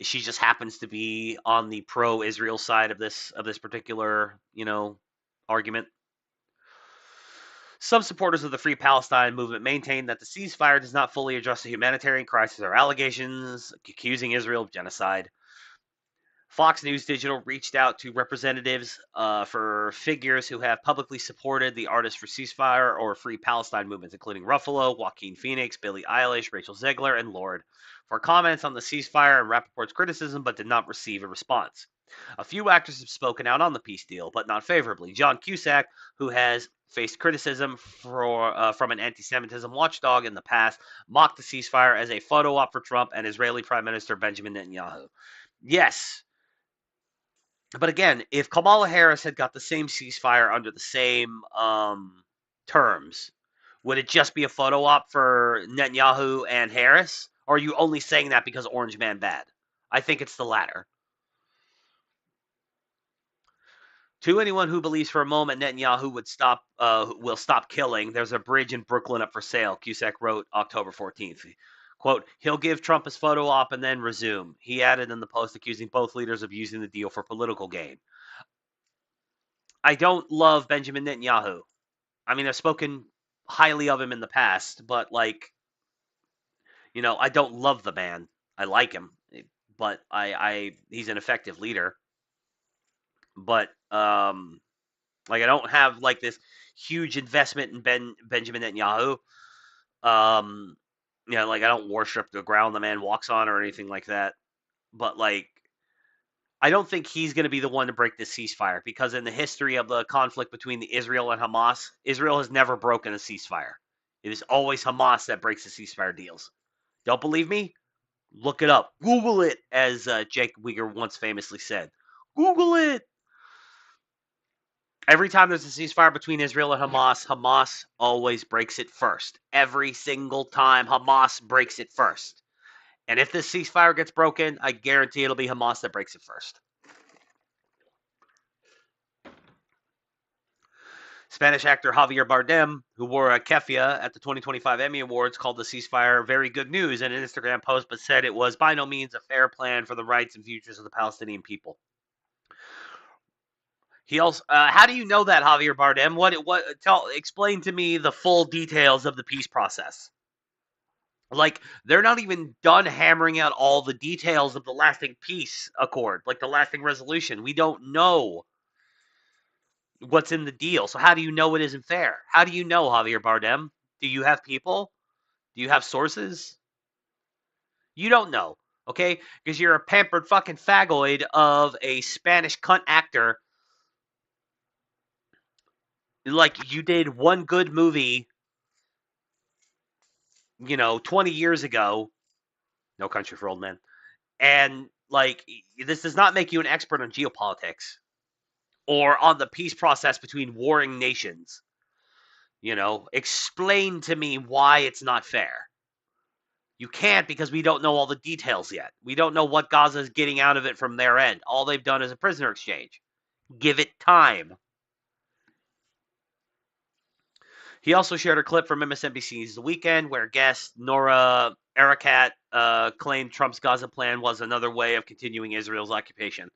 she just happens to be on the pro-Israel side of this particular argument. Some supporters of the Free Palestine movement maintain that the ceasefire does not fully address the humanitarian crisis or allegations accusing Israel of genocide. Fox News Digital reached out to representatives for figures who have publicly supported the Artists for Ceasefire or Free Palestine movements, including Ruffalo, Joaquin Phoenix, Billie Eilish, Rachel Zegler, and Lorde, for comments on the ceasefire and Rappaport's criticism, but did not receive a response. A few actors have spoken out on the peace deal, but not favorably. John Cusack, who has faced criticism from an anti-Semitism watchdog in the past, mocked the ceasefire as a photo op for Trump and Israeli Prime Minister Benjamin Netanyahu. Yes, but again, if Kamala Harris had got the same ceasefire under the same terms, would it just be a photo op for Netanyahu and Harris? Or are you only saying that because Orange Man bad? I think it's the latter. To anyone who believes for a moment Netanyahu will stop killing, there's a bridge in Brooklyn up for sale, Cusack wrote October 14th. Quote, he'll give Trump his photo op and then resume. He added in the post, accusing both leaders of using the deal for political gain. I don't love Benjamin Netanyahu. I mean, I've spoken highly of him in the past, but I don't love the man. I like him, but he's an effective leader. But I don't have this huge investment in Benjamin Netanyahu. I don't worship the ground the man walks on or anything like that. But I don't think he's going to be the one to break this ceasefire, because in the history of the conflict between Israel and Hamas, Israel has never broken a ceasefire. It is always Hamas that breaks the ceasefire deals. Don't believe me? Look it up. Google it, as Jake Uyghur once famously said. Google it. Every time there's a ceasefire between Israel and Hamas, Hamas always breaks it first. Every single time, Hamas breaks it first. And if this ceasefire gets broken, I guarantee it'll be Hamas that breaks it first. Spanish actor Javier Bardem, who wore a keffiyeh at the 2025 Emmy Awards, called the ceasefire very good news in an Instagram post, but said it was by no means a fair plan for the rights and futures of the Palestinian people. He also, how do you know that, Javier Bardem? Explain to me the full details of the peace process. They're not even done hammering out all the details of the lasting peace accord, the lasting resolution. We don't know what's in the deal. So how do you know it isn't fair? How do you know, Javier Bardem? Do you have people? Do you have sources? You don't know, okay? Because you're a pampered fucking fagoid of a Spanish cunt actor Like, you did one good movie, 20 years ago, No Country for Old Men, and like, this does not make you an expert on geopolitics or on the peace process between warring nations. Explain to me why it's not fair. You can't, because we don't know all the details yet. We don't know what Gaza is getting out of it from their end. All they've done is a prisoner exchange. Give it time. He also shared a clip from MSNBC's The Weekend where guest Nora Arakat claimed Trump's Gaza plan was another way of continuing Israel's occupation.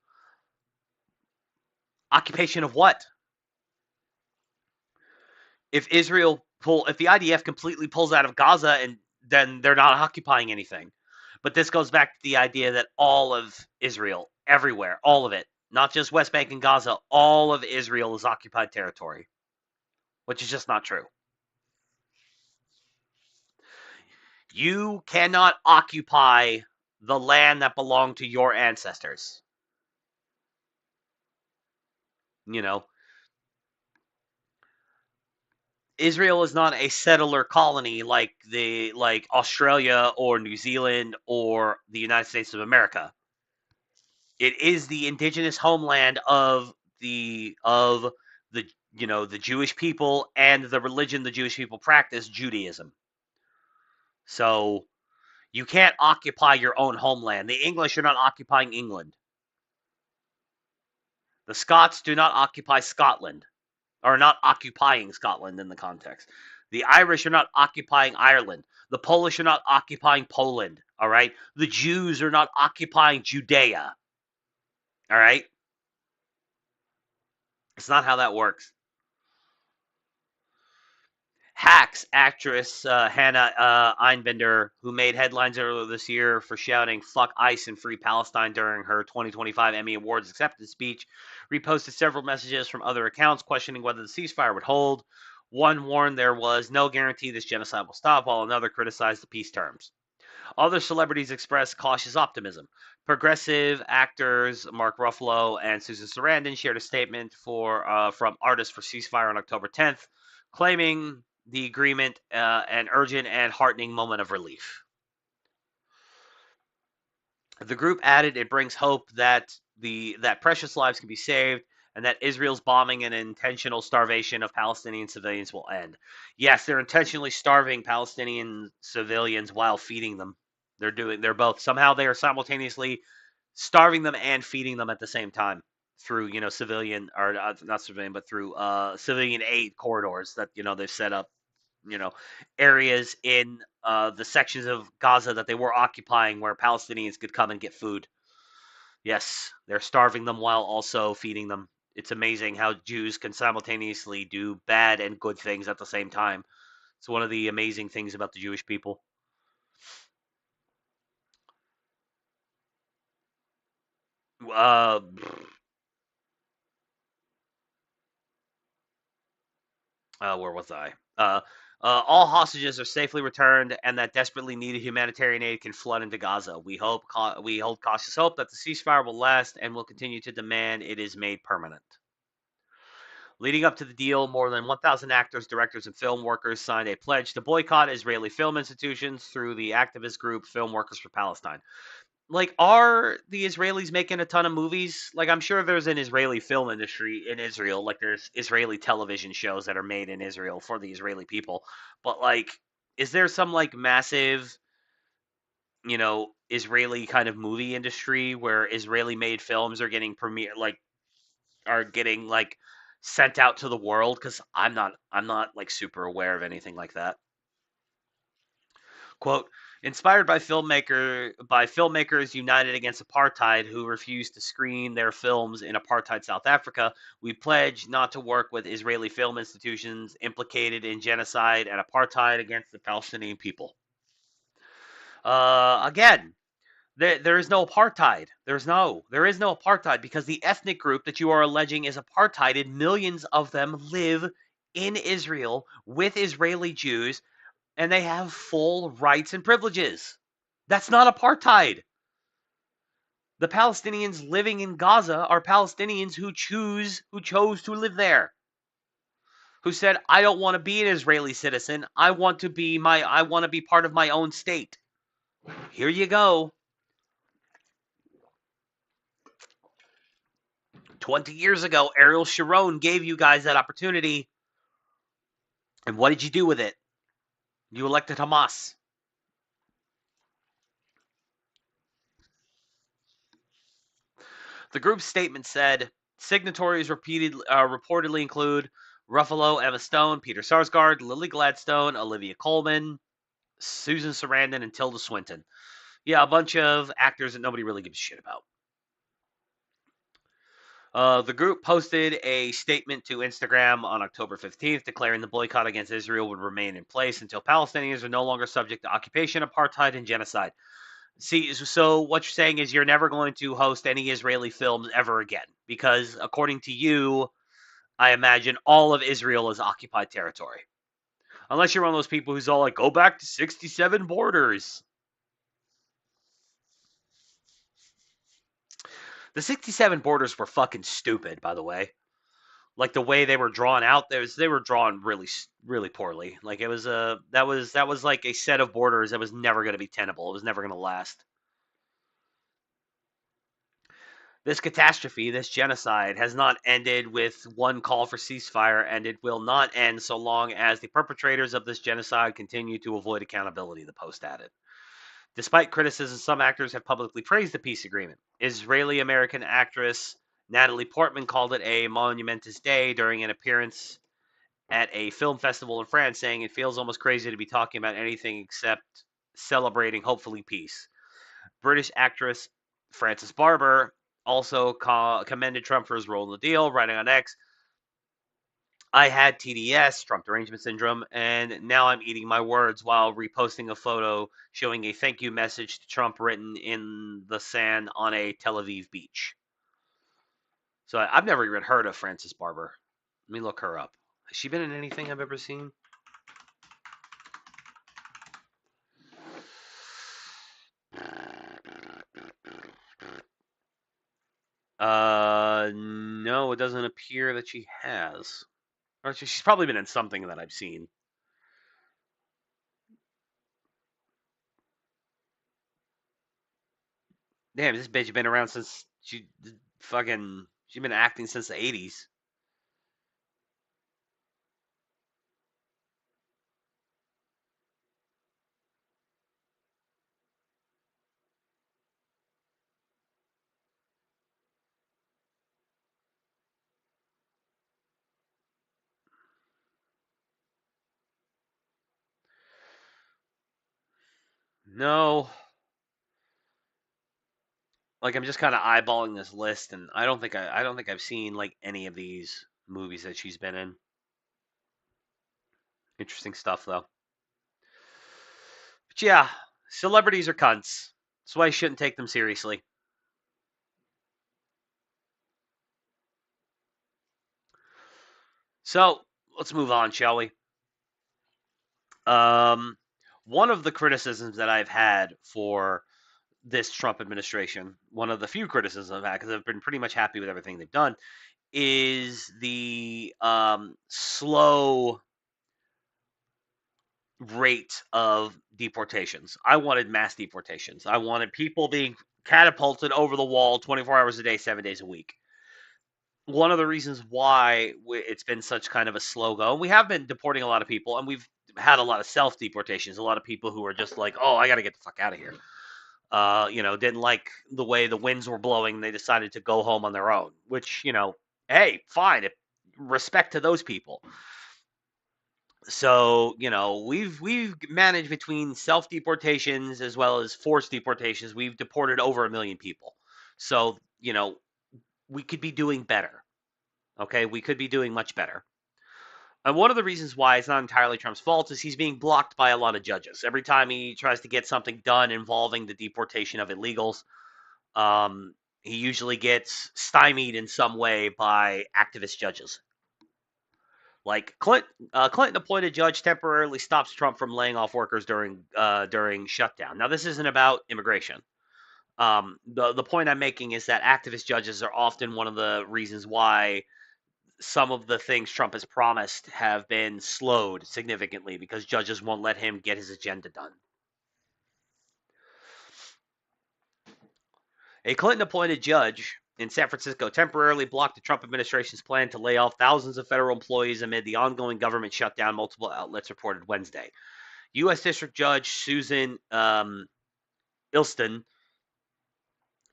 Occupation of what? If the IDF completely pulls out of Gaza, and then they're not occupying anything. But this goes back to the idea that all of Israel, everywhere, all of it, not just West Bank and Gaza, all of Israel is occupied territory, which is just not true. You cannot occupy the land that belonged to your ancestors. Israel is not a settler colony like Australia or New Zealand or the United States of America. It is the indigenous homeland of the the Jewish people and the religion the Jewish people practice, Judaism. So you can't occupy your own homeland. The English are not occupying England. The Scots do not occupy Scotland, or not occupying Scotland in the context. The Irish are not occupying Ireland. The Polish are not occupying Poland. All right. The Jews are not occupying Judea. All right. It's not how that works. Hacks actress Hannah Einbinder, who made headlines earlier this year for shouting "fuck ICE and free Palestine" during her 2025 Emmy Awards acceptance speech, reposted several messages from other accounts questioning whether the ceasefire would hold. One warned there was no guarantee this genocide will stop, while another criticized the peace terms. Other celebrities expressed cautious optimism. Progressive actors Mark Ruffalo and Susan Sarandon shared a statement from Artists for Ceasefire on October 10th, claiming the agreement an urgent and heartening moment of relief. The group added it brings hope that precious lives can be saved and that Israel's bombing and intentional starvation of Palestinian civilians will end. Yes, they're intentionally starving Palestinian civilians while feeding them. They're both. Somehow they are simultaneously starving them and feeding them at the same time through, civilian, or not civilian, but through civilian aid corridors that, they've set up, areas in the sections of Gaza that they were occupying where Palestinians could come and get food. Yes, they're starving them while also feeding them. It's amazing how Jews can simultaneously do bad and good things at the same time. It's one of the amazing things about the Jewish people. Where was I? All hostages are safely returned, and that desperately needed humanitarian aid can flood into Gaza. We hold cautious hope that the ceasefire will last, and will continue to demand it is made permanent. Leading up to the deal, more than 1,000 actors, directors, and film workers signed a pledge to boycott Israeli film institutions through the activist group Film Workers for Palestine. Like, are the Israelis making a ton of movies? Like, I'm sure there's an Israeli film industry in Israel. Like, there's Israeli television shows that are made in Israel for the Israeli people. But, like, is there some, like, massive, Israeli kind of movie industry where Israeli-made films are getting sent out to the world? Because I'm not, like, super aware of anything like that. Quote, inspired by filmmakers united against apartheid who refused to screen their films in apartheid South Africa, we pledge not to work with Israeli film institutions implicated in genocide and apartheid against the Palestinian people. Again, there is no apartheid. There is no apartheid, because the ethnic group that you are alleging is apartheided, millions of them live in Israel with Israeli Jews, and they have full rights and privileges. That's not apartheid. The Palestinians living in Gaza are Palestinians who chose to live there, who said, "I don't want to be an Israeli citizen. I want to be part of my own state." Here you go. 20 years ago, Ariel Sharon gave you guys that opportunity. And what did you do with it? You elected Hamas. The group's statement said signatories reportedly include Ruffalo, Emma Stone, Peter Sarsgaard, Lily Gladstone, Olivia Colman, Susan Sarandon, and Tilda Swinton. Yeah, a bunch of actors that nobody really gives a shit about. The group posted a statement to Instagram on October 15th declaring the boycott against Israel would remain in place until Palestinians are no longer subject to occupation, apartheid, and genocide. See, so what you're saying is you're never going to host any Israeli films ever again because, according to you, I imagine all of Israel is occupied territory. Unless you're one of those people who's all like, go back to 67 borders. The 67 borders were fucking stupid, by the way. Like the way they were drawn out, they were drawn really, really poorly. Like it was that was like a set of borders that was never going to be tenable. It was never going to last. This catastrophe, this genocide, has not ended with one call for ceasefire, and it will not end so long as the perpetrators of this genocide continue to avoid accountability, the Post added. Despite criticism, some actors have publicly praised the peace agreement. Israeli-American actress Natalie Portman called it a monumentous day during an appearance at a film festival in France, saying it feels almost crazy to be talking about anything except celebrating, hopefully, peace. British actress Frances Barber also commended Trump for his role in the deal, writing on X, "I had TDS, Trump derangement syndrome, and now I'm eating my words," while reposting a photo showing a thank you message to Trump written in the sand on a Tel Aviv beach. So I've never even heard of Frances Barber. Let me look her up. Has she been in anything I've ever seen? No, it doesn't appear that she has. Or she's probably been in something that I've seen. Damn, this bitch been around since she's been acting since the 80s. No. Like I'm just kind of eyeballing this list and I don't think I've seen like any of these movies that she's been in. Interesting stuff though. But yeah, celebrities are cunts. That's why I shouldn't take them seriously. So, let's move on, shall we? One of the criticisms that I've had for this Trump administration, one of the few criticisms I've had, because I've been pretty much happy with everything they've done, is the slow rate of deportations. I wanted mass deportations. I wanted people being catapulted over the wall 24 hours a day, 7 days a week. One of the reasons why it's been such kind of a slow go, we have been deporting a lot of people, and we've had a lot of self deportations. A lot of people who are just like, "Oh, I got to get the fuck out of here." Didn't like the way the winds were blowing. They decided to go home on their own, which, hey, fine. Respect to those people. So, we've managed between self deportations as well as forced deportations. We've deported over 1 million people. So, we could be doing better. Okay, we could be doing much better. And one of the reasons why it's not entirely Trump's fault is he's being blocked by a lot of judges. Every time he tries to get something done involving the deportation of illegals, he usually gets stymied in some way by activist judges. Like Clinton appointed judge temporarily stops Trump from laying off workers during shutdown. Now, this isn't about immigration. The point I'm making is that activist judges are often one of the reasons why some of the things Trump has promised have been slowed significantly because judges won't let him get his agenda done. A Clinton-appointed judge in San Francisco temporarily blocked the Trump administration's plan to lay off thousands of federal employees amid the ongoing government shutdown, multiple outlets reported Wednesday. U.S. District Judge Susan Ilston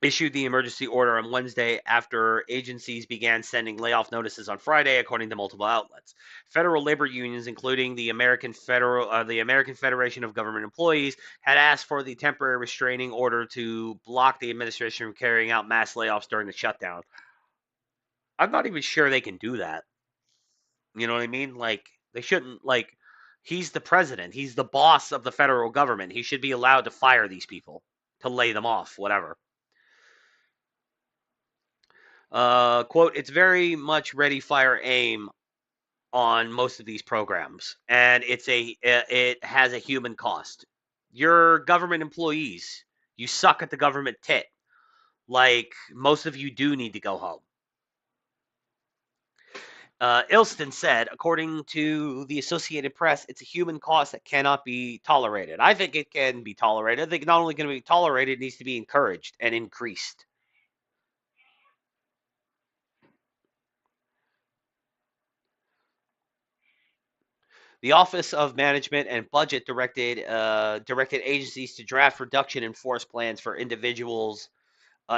issued the emergency order on Wednesday after agencies began sending layoff notices on Friday, according to multiple outlets. Federal labor unions, including the American Federation of Government Employees, had asked for the temporary restraining order to block the administration from carrying out mass layoffs during the shutdown. I'm not even sure they can do that. You know what I mean? Like, they shouldn't, like, he's the president. He's the boss of the federal government. He should be allowed to fire these people, to lay them off, whatever. Quote, it's very much ready, fire, aim on most of these programs, and it has a human cost. You're government employees. You suck at the government tit. Like, most of you do need to go home. Ilston said, according to the Associated Press, it's a human cost that cannot be tolerated. I think it can be tolerated. I think not only can it be tolerated, it needs to be encouraged and increased. The Office of Management and Budget directed agencies to draft reduction in force plans for individuals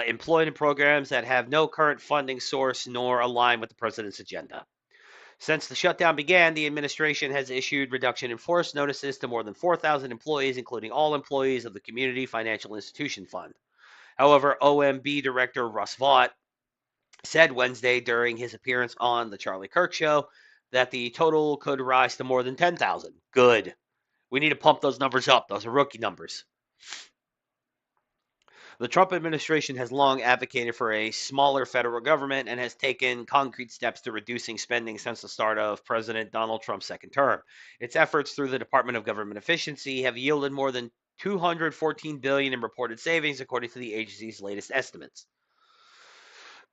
employed in programs that have no current funding source nor align with the president's agenda. Since the shutdown began, the administration has issued reduction in force notices to more than 4,000 employees, including all employees of the Community Financial Institution Fund. However, OMB Director Russ Vought said Wednesday during his appearance on The Charlie Kirk Show that the total could rise to more than 10,000. Good. We need to pump those numbers up. Those are rookie numbers. The Trump administration has long advocated for a smaller federal government and has taken concrete steps to reducing spending since the start of President Donald Trump's second term. Its efforts through the Department of Government Efficiency have yielded more than $214 billion in reported savings, according to the agency's latest estimates.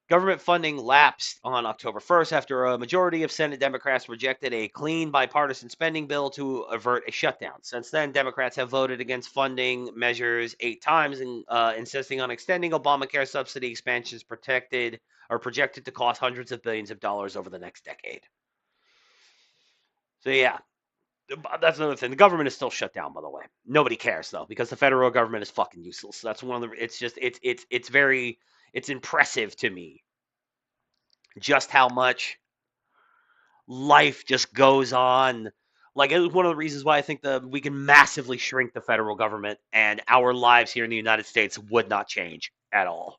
Government funding lapsed on October 1st after a majority of Senate Democrats rejected a clean bipartisan spending bill to avert a shutdown. Since then, Democrats have voted against funding measures 8 times, insisting on extending Obamacare subsidy expansions projected to cost hundreds of billions of dollars over the next decade. So yeah, that's another thing. The government is still shut down, by the way. Nobody cares though, because the federal government is fucking useless. That's one of the. It's impressive to me just how much life just goes on. Like, it was one of the reasons why I think we can massively shrink the federal government and our lives here in the United States would not change at all.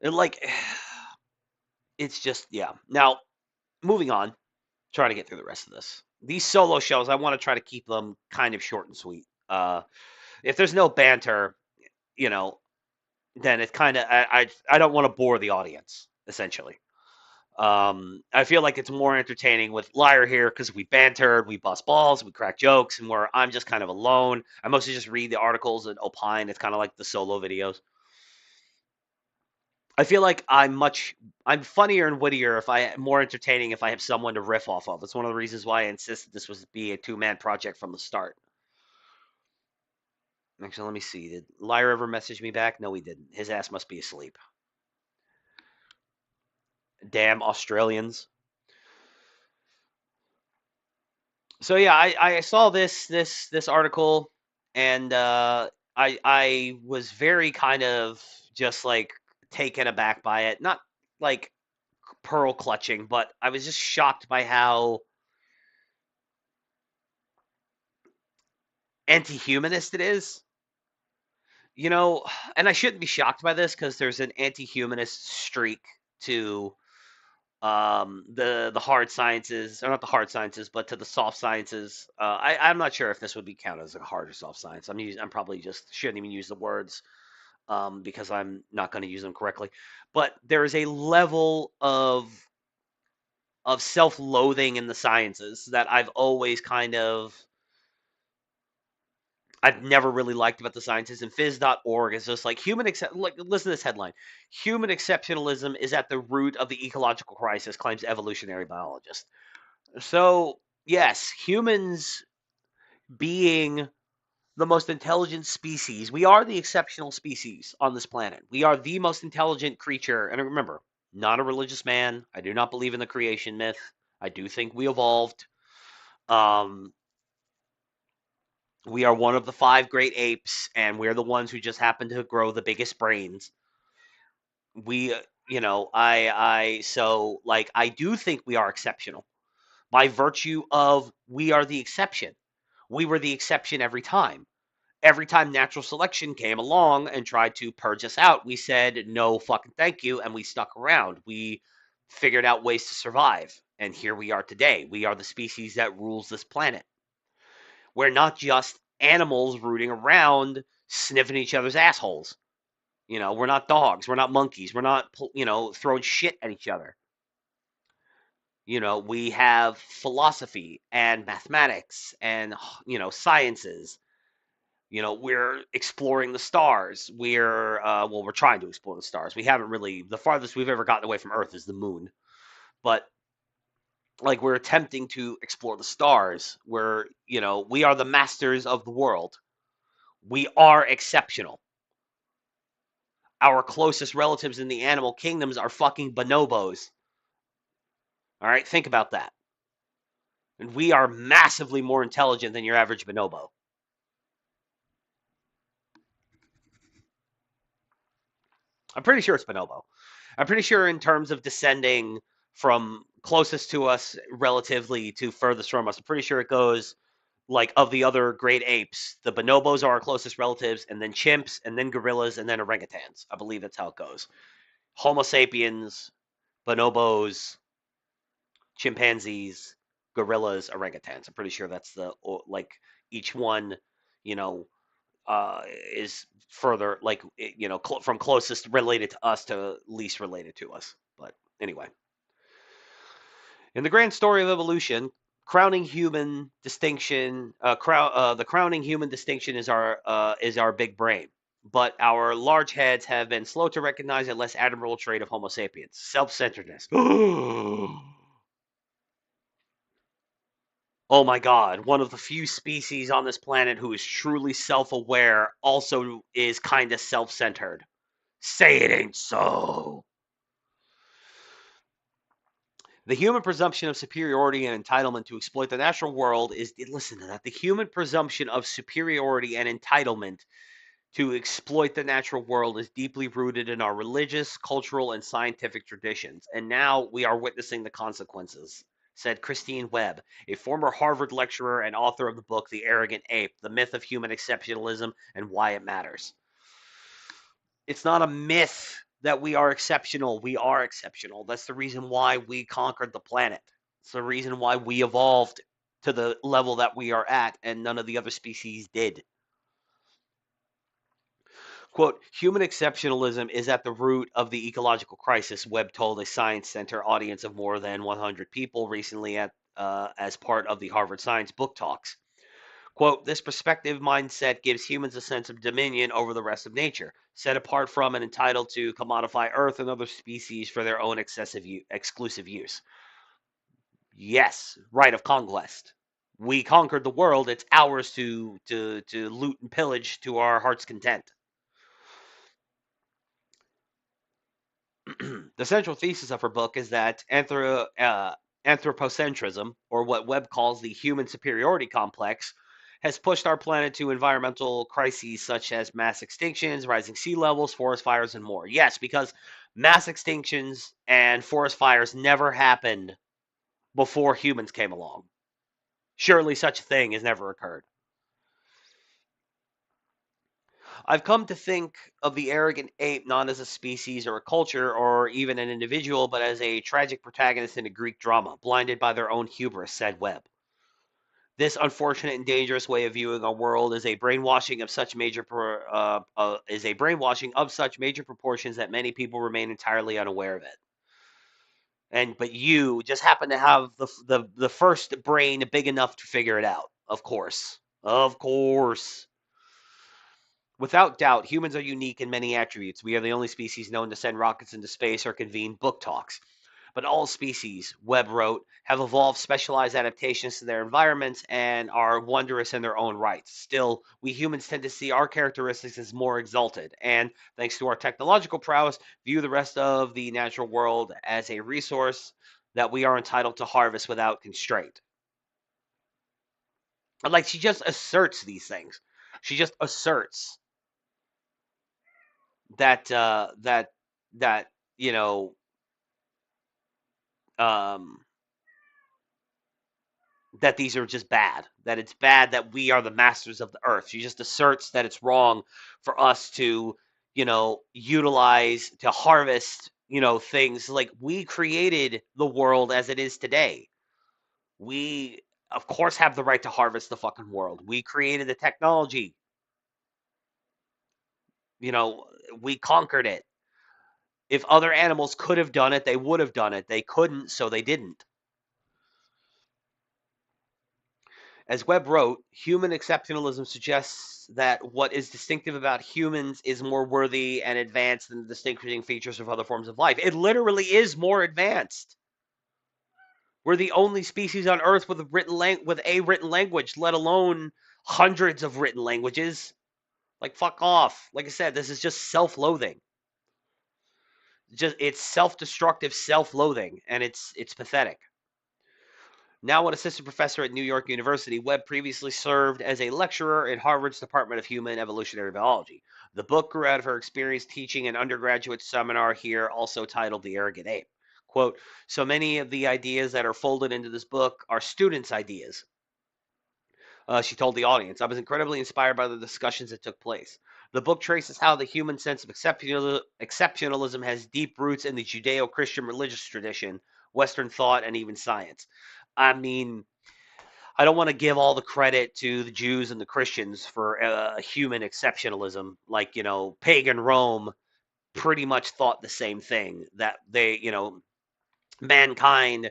And like, it's just, yeah. Now, moving on, trying to get through the rest of this. These solo shows, I want to try to keep them kind of short and sweet. If there's no banter, you know, then it's kind of, I don't want to bore the audience, essentially. I feel like it's more entertaining with Liar here because we bantered, we bust balls, we crack jokes, and where I'm just kind of alone. I mostly just read the articles and opine. It's kind of like the solo videos. I feel like I'm funnier and wittier more entertaining if I have someone to riff off of. It's one of the reasons why I insisted this was be a 2-man project from the start. Actually, let me see. Did Liar ever message me back? No, he didn't. His ass must be asleep. Damn Australians. So yeah, I saw this article, and I was very kind of just like taken aback by it. Not like pearl clutching, but I was just shocked by how anti-humanist it is. You know, and I shouldn't be shocked by this because there's an anti-humanist streak to the hard sciences, or not the hard sciences, but to the soft sciences. I'm not sure if this would be counted as a hard or soft science. I'm probably just shouldn't even use the words because I'm not going to use them correctly. But there is a level of self-loathing in the sciences that I've always kind of I've never really liked about the scientists, and phys.org is just like like listen to this headline. Human exceptionalism is at the root of the ecological crisis, claims evolutionary biologist. So, yes, humans being the most intelligent species, we are the exceptional species on this planet. We are the most intelligent creature. And remember, not a religious man. I do not believe in the creation myth. I do think we evolved. Um, we are one of the five great apes, and we're the ones who just happen to grow the biggest brains. We, so like, I do think we are exceptional by virtue of we are the exception. We were the exception every time. Every time natural selection came along and tried to purge us out, we said no fucking thank you, and we stuck around. We figured out ways to survive, and here we are today. We are the species that rules this planet. We're not just animals rooting around sniffing each other's assholes. We're not dogs. We're not monkeys. We're not, throwing shit at each other. We have philosophy and mathematics and, sciences. We're exploring the stars. We're trying to explore the stars. We haven't really, the farthest we've ever gotten away from Earth is the moon. But, like, we're attempting to explore the stars. We are the masters of the world. We are exceptional. Our closest relatives in the animal kingdoms are fucking bonobos. All right, think about that. And we are massively more intelligent than your average bonobo. I'm pretty sure it's bonobo. I'm pretty sure in terms of descending from closest to us relatively to furthest from us, I'm pretty sure it goes like of the other great apes. The bonobos are our closest relatives, and then chimps, and then gorillas, and then orangutans. I believe that's how it goes. Homo sapiens, bonobos, chimpanzees, gorillas, orangutans. I'm pretty sure that's like each one, you know, is further like from closest related to us to least related to us. But anyway, in the grand story of evolution, crowning human distinction, the crowning human distinction is our big brain. But our large heads have been slow to recognize a less admirable trait of Homo sapiens: self-centeredness. Oh my god, one of the few species on this planet who is truly self-aware also is kind of self-centered. Say it ain't so. The human presumption of superiority and entitlement to exploit the natural world is, listen to that, the human presumption of superiority and entitlement to exploit the natural world is deeply rooted in our religious, cultural, and scientific traditions. And now we are witnessing the consequences, said Christine Webb, a former Harvard lecturer and author of the book The Arrogant Ape, The Myth of Human Exceptionalism and Why It Matters. It's not a myth that we are exceptional. We are exceptional. That's the reason why we conquered the planet. It's the reason why we evolved to the level that we are at, and none of the other species did. Quote, human exceptionalism is at the root of the ecological crisis, Webb told a Science Center audience of more than 100 people recently as part of the Harvard Science Book Talks. Quote, this perspective mindset gives humans a sense of dominion over the rest of nature, set apart from and entitled to commodify Earth and other species for their own exclusive use. Yes, right of conquest. We conquered the world. It's ours to loot and pillage to our heart's content. The central thesis of her book is that anthropocentrism, or what Webb calls the human superiority complex, has pushed our planet to environmental crises such as mass extinctions, rising sea levels, forest fires, and more. Yes, because mass extinctions and forest fires never happened before humans came along. Surely such a thing has never occurred. I've come to think of the arrogant ape not as a species or a culture or even an individual, but as a tragic protagonist in a Greek drama, blinded by their own hubris, said Webb. This unfortunate and dangerous way of viewing our world is a brainwashing of such major proportions that many people remain entirely unaware of it. But you just happen to have the first brain big enough to figure it out. Of course. Without doubt, humans are unique in many attributes. We are the only species known to send rockets into space or convene book talks. But all species, Webb wrote, have evolved specialized adaptations to their environments and are wondrous in their own rights. Still, we humans tend to see our characteristics as more exalted, and thanks to our technological prowess, view the rest of the natural world as a resource that we are entitled to harvest without constraint. Like, she just asserts these things. She just asserts that that you know um, that these are just bad. That it's bad that we are the masters of the earth. She just asserts that it's wrong for us to utilize to harvest things like we created the world as it is today. We of course have the right to harvest the fucking world. We created the technology. You know, we conquered it. If other animals could have done it, they would have done it. They couldn't, so they didn't. As Webb wrote, human exceptionalism suggests that what is distinctive about humans is more worthy and advanced than the distinguishing features of other forms of life. It literally is more advanced. We're the only species on Earth with a written language, let alone hundreds of written languages. Like, fuck off. Like I said, this is just self-loathing. It's self-destructive self-loathing, and it's pathetic. Now an assistant professor at New York University, Webb previously served as a lecturer in Harvard's Department of Human Evolutionary Biology. The book grew out of her experience teaching an undergraduate seminar here, also titled The Arrogant Ape. Quote, so many of the ideas that are folded into this book are students' ideas. She told the audience, I was incredibly inspired by the discussions that took place. The book traces how the human sense of exceptionalism has deep roots in the Judeo-Christian religious tradition, Western thought, and even science. I mean, I don't want to give all the credit to the Jews and the Christians for human exceptionalism. Like, pagan Rome pretty much thought the same thing, that mankind,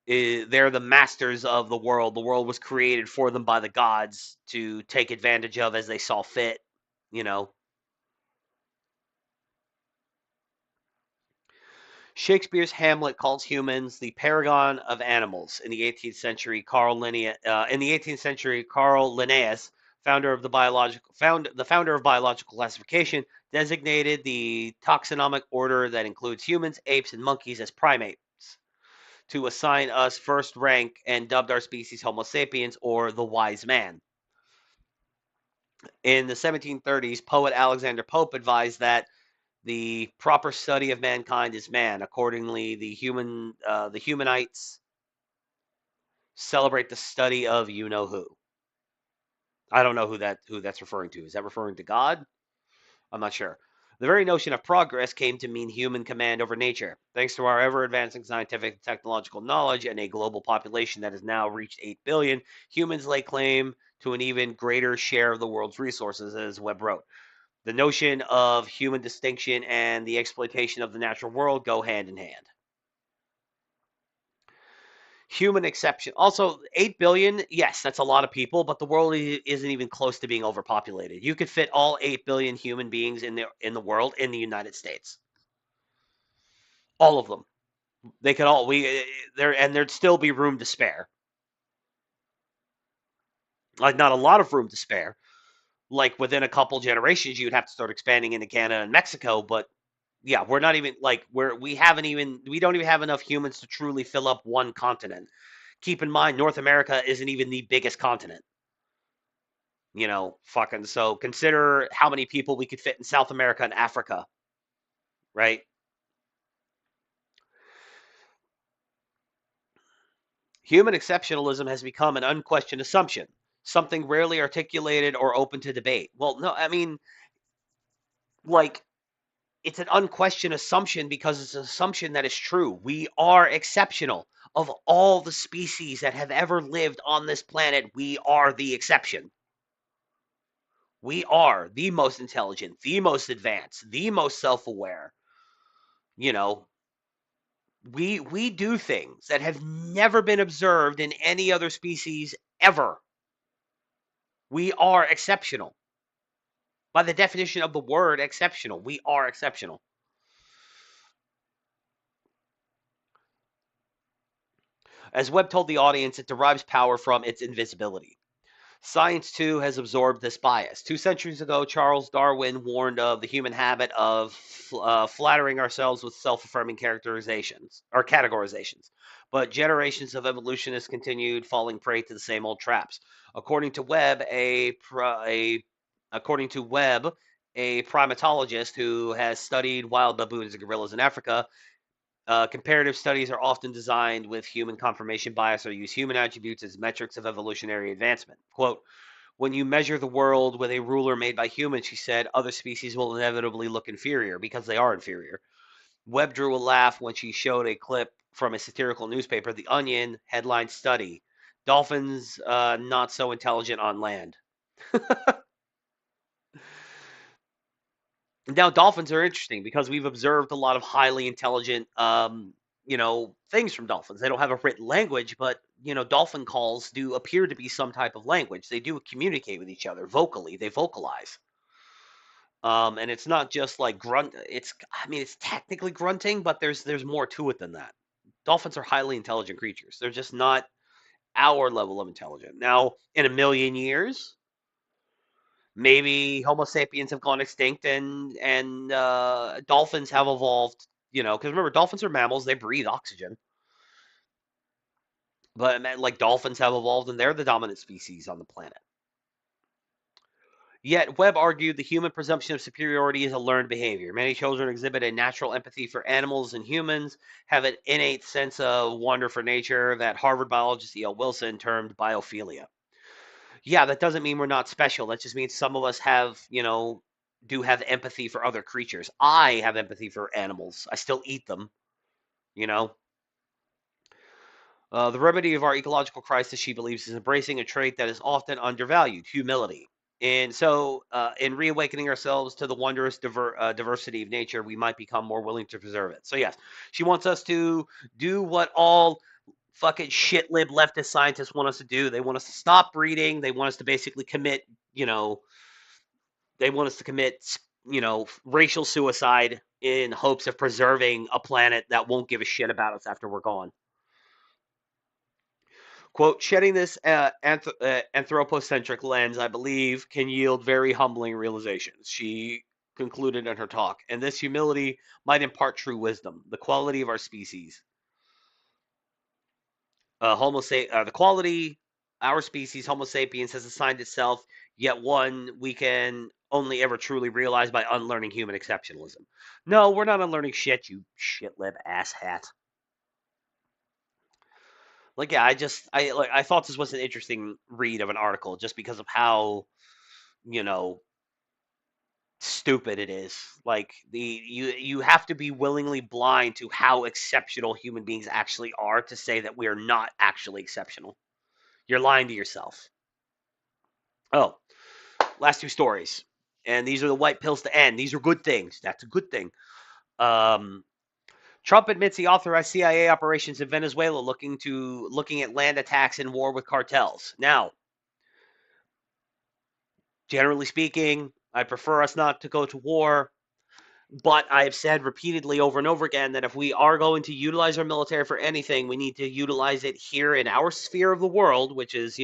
they're the masters of the world. The world was created for them by the gods to take advantage of as they saw fit, you know. Shakespeare's Hamlet calls humans the paragon of animals. In the 18th century, Carl Linnaeus, the founder of biological classification, designated the taxonomic order that includes humans, apes, and monkeys as primates to assign us first rank and dubbed our species Homo sapiens, or the wise man. In the 1730s, poet Alexander Pope advised that the proper study of mankind is man. Accordingly, the humanites celebrate the study of you know who. I don't know who that's referring to. Is that referring to God? I'm not sure. The very notion of progress came to mean human command over nature. Thanks to our ever advancing scientific and technological knowledge and a global population that has now reached 8 billion, humans lay claim to an even greater share of the world's resources, as Webb wrote. The notion of human distinction and the exploitation of the natural world go hand in hand. Human exception. Also, 8 billion, yes, that's a lot of people, but the world isn't even close to being overpopulated. You could fit all 8 billion human beings in the world in the United States. All of them. They could all we there and there'd still be room to spare. Like, not a lot of room to spare. Like, within a couple generations you'd have to start expanding into Canada and Mexico, but yeah, we're not even like we don't even have enough humans to truly fill up one continent. Keep in mind, North America isn't even the biggest continent. Fucking, so consider how many people we could fit in South America and Africa, right? Human exceptionalism has become an unquestioned assumption, something rarely articulated or open to debate. Well, no, I mean, like, it's an unquestioned assumption because it's an assumption that is true. We are exceptional. Of all the species that have ever lived on this planet, we are the exception. We are the most intelligent, the most advanced, the most self-aware. You know, we do things that have never been observed in any other species ever. We are exceptional. By the definition of the word exceptional, we are exceptional. As Webb told the audience, it derives power from its invisibility. Science, too, has absorbed this bias. 2 centuries ago, Charles Darwin warned of the human habit of flattering ourselves with self-affirming characterizations or categorizations. But generations of evolutionists continued falling prey to the same old traps. According to Webb, according to Webb, a primatologist who has studied wild baboons and gorillas in Africa, comparative studies are often designed with human confirmation bias or use human attributes as metrics of evolutionary advancement. Quote, when you measure the world with a ruler made by humans, she said, other species will inevitably look inferior because they are inferior. Webb drew a laugh when she showed a clip from a satirical newspaper, The Onion, headline study, dolphins not so intelligent on land. Now, dolphins are interesting because we've observed a lot of highly intelligent, things from dolphins. They don't have a written language, but dolphin calls do appear to be some type of language. They do communicate with each other vocally. They vocalize, and it's not just like grunt. It's technically grunting, but there's more to it than that. Dolphins are highly intelligent creatures. They're just not our level of intelligence. Now, in a million years, maybe Homo sapiens have gone extinct and dolphins have evolved. Because remember, dolphins are mammals; they breathe oxygen. But like dolphins have evolved, and they're the dominant species on the planet. Yet Webb argued the human presumption of superiority is a learned behavior. Many children exhibit a natural empathy for animals and humans, have an innate sense of wonder for nature that Harvard biologist E.L. Wilson termed biophilia. Yeah, that doesn't mean we're not special. That just means some of us do have empathy for other creatures. I have empathy for animals. I still eat them, you know. The remedy of our ecological crisis, she believes, is embracing a trait that is often undervalued, humility. And so, in reawakening ourselves to the wondrous diversity of nature, we might become more willing to preserve it. So, yes, she wants us to do what all fucking shit lib leftist scientists want us to do. They want us to stop breeding. They want us to basically commit, they want us to commit, racial suicide in hopes of preserving a planet that won't give a shit about us after we're gone. Quote, shedding this anthropocentric lens, I believe, can yield very humbling realizations, she concluded in her talk. And this humility might impart true wisdom, the quality of our species. The quality our species, Homo sapiens, has assigned itself, yet one we can only ever truly realize by unlearning human exceptionalism. No, we're not unlearning shit, you shitlib asshat. Like, yeah, I thought this was an interesting read of an article just because of how, you know, stupid it is. Like you have to be willingly blind to how exceptional human beings actually are to say that we are not actually exceptional. You're lying to yourself. Oh, last two stories. And these are the white pills to end. These are good things. That's a good thing. Um, Trump admits he authorized CIA operations in Venezuela looking at land attacks and war with cartels. Now, generally speaking, I prefer us not to go to war, but I have said repeatedly over and over again that if we are going to utilize our military for anything, we need to utilize it here in our sphere of the world, which is,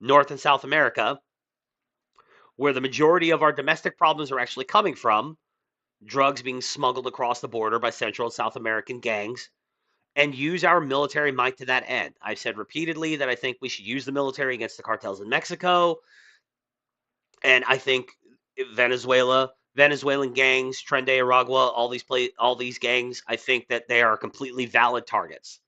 North and South America, where the majority of our domestic problems are actually coming from, drugs being smuggled across the border by Central and South American gangs, and use our military might to that end. I've said repeatedly that I think we should use the military against the cartels in Mexico, and I think Venezuelan gangs, Tren de Aragua, all these gangs, I think that they are completely valid targets.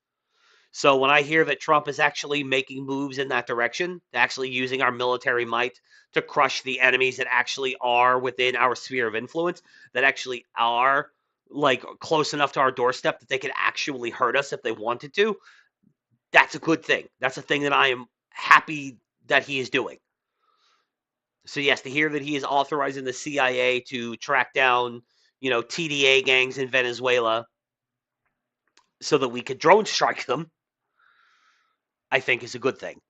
So when I hear that Trump is actually making moves in that direction, actually using our military might to crush the enemies that actually are within our sphere of influence, that actually are like close enough to our doorstep that they could actually hurt us if they wanted to, that's a good thing. That's a thing that I am happy that he is doing. So yes, to hear that he is authorizing the CIA to track down, TDA gangs in Venezuela so that we could drone strike them, I think is a good thing.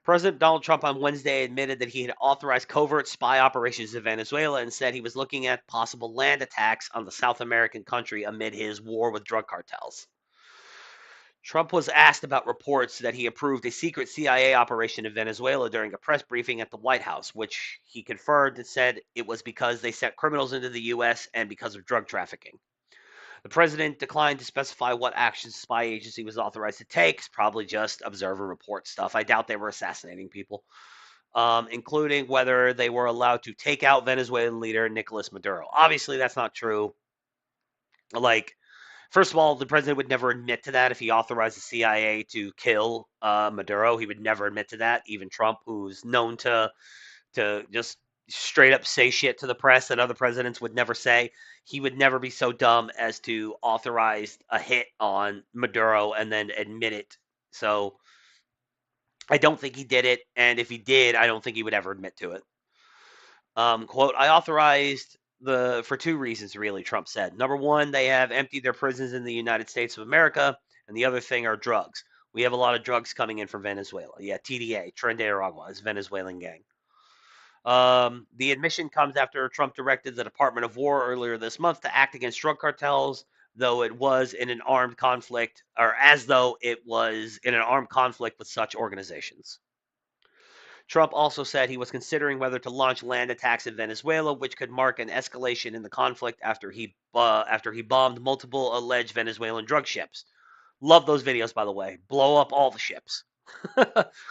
President Donald Trump on Wednesday admitted that he had authorized covert spy operations in Venezuela and said he was looking at possible land attacks on the South American country amid his war with drug cartels. Trump was asked about reports that he approved a secret CIA operation in Venezuela during a press briefing at the White House, which he confirmed and said it was because they sent criminals into the U.S. and because of drug trafficking. The president declined to specify what actions the spy agency was authorized to take. It's probably just observe and report stuff. I doubt they were assassinating people, including whether they were allowed to take out Venezuelan leader Nicolas Maduro. Obviously, that's not true. Like, first of all, the president would never admit to that if he authorized the CIA to kill Maduro. He would never admit to that. Even Trump, who's known to just straight up say shit to the press that other presidents would never say, he would never be so dumb as to authorize a hit on Maduro and then admit it. So I don't think he did it, and if he did, I don't think he would ever admit to it. Quote, I authorized for two reasons, really, Trump said. Number one, they have emptied their prisons in the United States of America, and the other thing are drugs. We have a lot of drugs coming in from Venezuela. Yeah, TDA, Tren de Aragua, is a Venezuelan gang. The admission comes after Trump directed the Department of War earlier this month to act against drug cartels, though it was in an armed conflict, or as though it was in an armed conflict with such organizations. Trump also said he was considering whether to launch land attacks in Venezuela, which could mark an escalation in the conflict after he bombed multiple alleged Venezuelan drug ships. Love those videos, by the way. Blow up all the ships.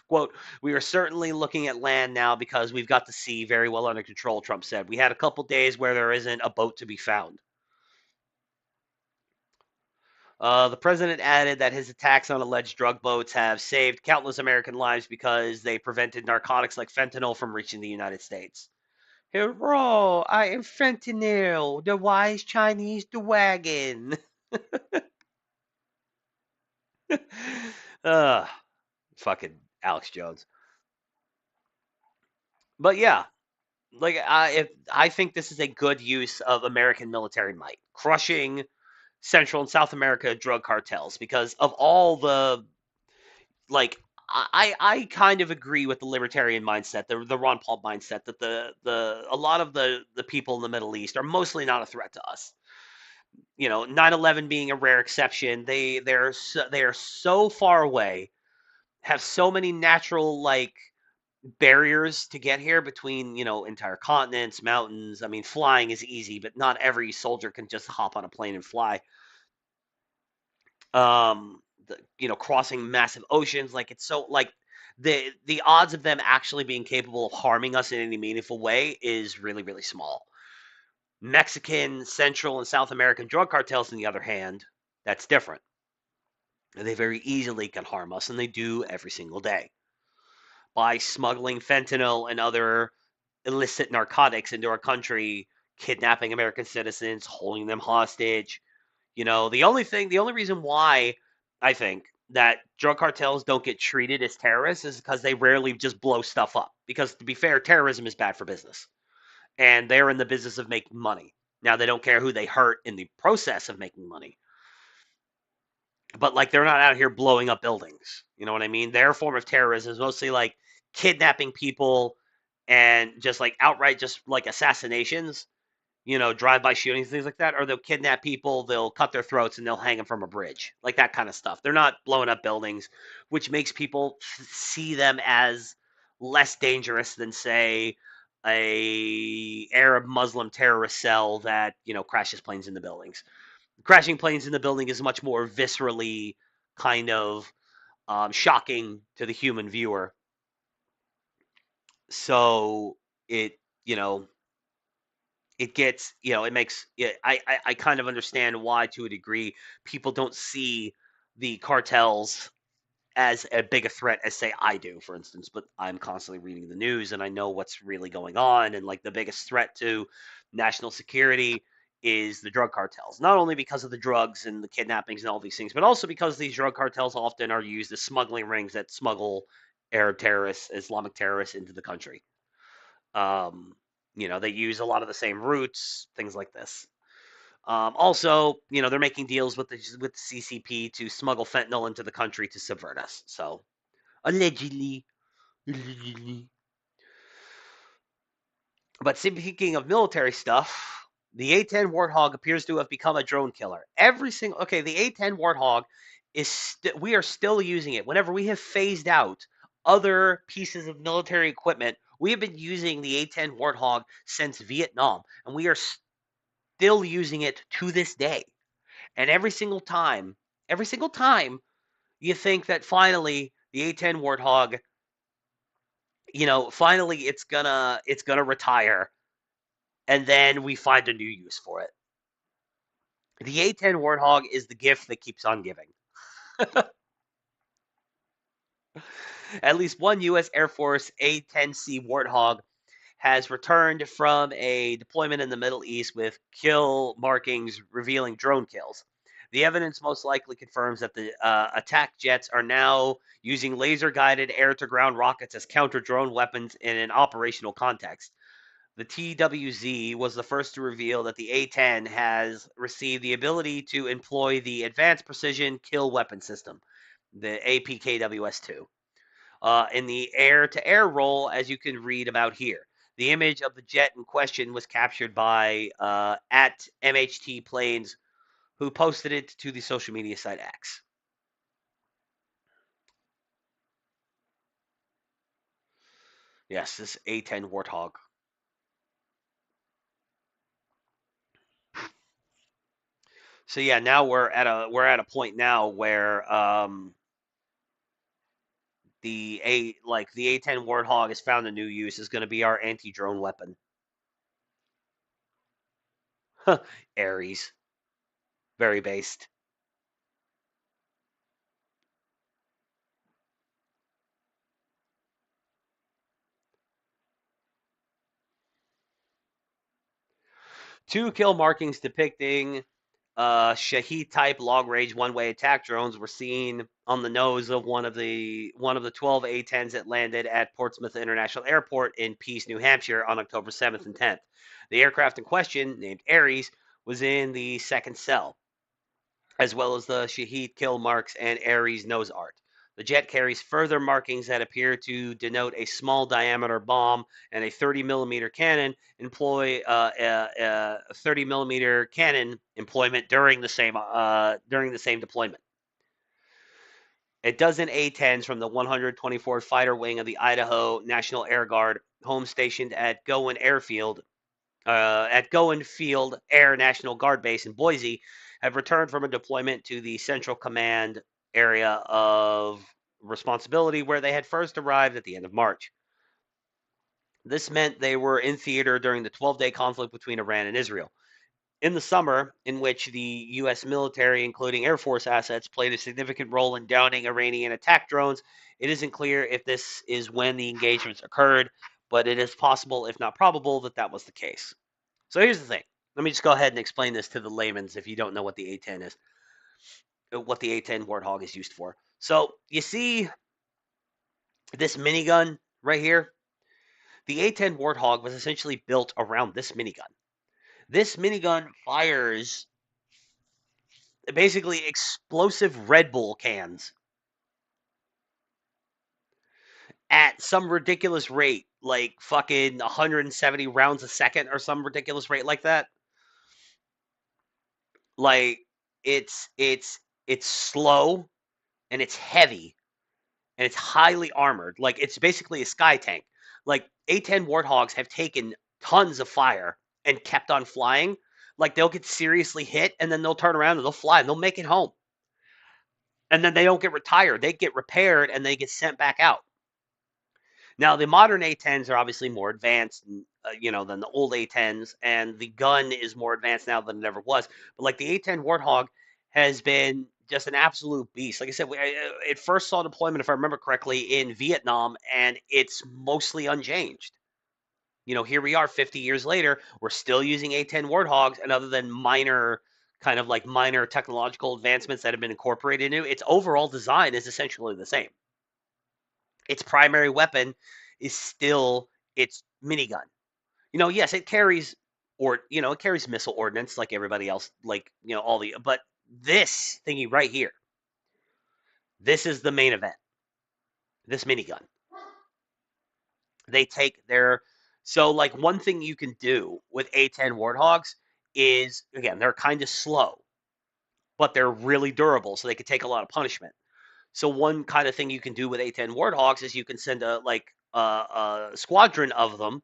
Quote, we are certainly looking at land now because we've got the sea very well under control, Trump said. We had a couple days where there isn't a boat to be found. The president added that his attacks on alleged drug boats have saved countless American lives because they prevented narcotics like fentanyl from reaching the United States. Hurrah! I am fentanyl, the wise Chinese the wagon. uh, Fucking Alex Jones. But yeah, I think this is a good use of American military might, crushing Central and South America drug cartels because of all the like. I kind of agree with the libertarian mindset, the Ron Paul mindset that the a lot of the people in the Middle East are mostly not a threat to us. 9/11 being a rare exception, they are so far away, have so many natural barriers to get here between entire continents, mountains. I mean, flying is easy, but not every soldier can just hop on a plane and fly. Crossing massive oceans, like it's so like the odds of them actually being capable of harming us in any meaningful way is really really small. Mexican, Central, and South American drug cartels, on the other hand, that's different. They very easily can harm us, and they do every single day by smuggling fentanyl and other illicit narcotics into our country, kidnapping American citizens, holding them hostage. The only reason why I think that drug cartels don't get treated as terrorists is because they rarely just blow stuff up. Because to be fair, terrorism is bad for business, and they're in the business of making money. Now they don't care who they hurt in the process of making money, but they're not out here blowing up buildings. You know what I mean? Their form of terrorism is mostly like kidnapping people and just outright just assassinations, drive-by shootings, things like that, or they'll kidnap people, they'll cut their throats, and they'll hang them from a bridge, like that kind of stuff. They're not blowing up buildings, which makes people see them as less dangerous than, say, a Arab Muslim terrorist cell that crashes planes into buildings. Crashing planes in the building is much more viscerally kind of shocking to the human viewer. So it, it gets, it makes, I kind of understand why, to a degree, people don't see the cartels as a big a threat as, say, I do, for instance. But I'm constantly reading the news and I know what's really going on. And the biggest threat to national security is the drug cartels, not only because of the drugs and the kidnappings and all these things, but also because these drug cartels often are used as smuggling rings that smuggle Arab terrorists, Islamic terrorists into the country. They use a lot of the same routes, things like this. Also, they're making deals with the CCP to smuggle fentanyl into the country to subvert us. So, allegedly, But speaking of military stuff, the A-10 Warthog appears to have become a drone killer. The A-10 Warthog we are still using it. Whenever we have phased out other pieces of military equipment, we have been using the A-10 Warthog since Vietnam, and we are still using it to this day. And every single time, you think that finally the A-10 Warthog, finally it's gonna retire, and then we find a new use for it. The A-10 Warthog is the gift that keeps on giving. At least one U.S. Air Force A-10C Warthog has returned from a deployment in the Middle East with kill markings revealing drone kills. The evidence most likely confirms that the attack jets are now using laser-guided air-to-ground rockets as counter-drone weapons in an operational context. The TWZ was the first to reveal that the A-10 has received the ability to employ the Advanced Precision Kill Weapon System, the APKWS-2, in the air-to-air role, as you can read about here. The image of the jet in question was captured by at MHT Planes, who posted it to the social media site X. Yes, this A-10 Warthog. So yeah, now we're at a point now where the A-10 Warthog has found a new use, is going to be our anti-drone weapon. Ares, very based. Two kill markings depicting Shaheed type long range one way attack drones were seen on the nose of one of the 12 A-10s that landed at Portsmouth International Airport in Peace, New Hampshire on October 7th and 10th. The aircraft in question, named Ares, was in the second cell, as well as the Shaheed kill marks and Ares nose art. The jet carries further markings that appear to denote a small diameter bomb and a 30 millimeter cannon 30 millimeter cannon employment during the same deployment. A dozen A-10s from the 124th Fighter Wing of the Idaho National Air Guard, home stationed at Gowen Field Air National Guard Base in Boise, have returned from a deployment to the Central Command area of responsibility where they had first arrived at the end of March. This meant they were in theater during the 12-day conflict between Iran and Israel. In the summer, in which the U.S. military, including Air Force assets, played a significant role in downing Iranian attack drones, it isn't clear if this is when the engagements occurred, but it is possible, if not probable, that that was the case. So here's the thing. Let me just go ahead and explain this to the layman's if you don't know what the A-10 is, what the A-10 Warthog is used for. So you see this minigun right here? The A-10 Warthog was essentially built around this minigun. This minigun fires basically explosive Red Bull cans at some ridiculous rate, like fucking 170 rounds a second or some ridiculous rate like that. Like it's slow and it's heavy and it's highly armored. Like it's basically a sky tank. Like A-10 Warthogs have taken tons of fire and kept on flying. Like they'll get seriously hit and then they'll turn around and they'll fly and they'll make it home. And then they don't get retired. They get repaired and they get sent back out. Now the modern A-10s are obviously more advanced, than the old A-10s, and the gun is more advanced now than it ever was. But like the A-10 Warthog has been just an absolute beast. Like I said, it first saw deployment, if I remember correctly, in Vietnam, and it's mostly unchanged. Here we are 50 years later, we're still using A-10 Warthogs, and other than minor technological advancements that have been incorporated into it, its overall design is essentially the same. Its primary weapon is still its minigun. Yes, it carries missile ordnance like everybody else, but this thingy right here, this is the main event. This minigun. they take their so like one thing you can do with A-10 Warthogs is, again, they're kind of slow, but they're really durable, so they can take a lot of punishment. So one kind of thing you can do with A-10 Warthogs is you can send a squadron of them.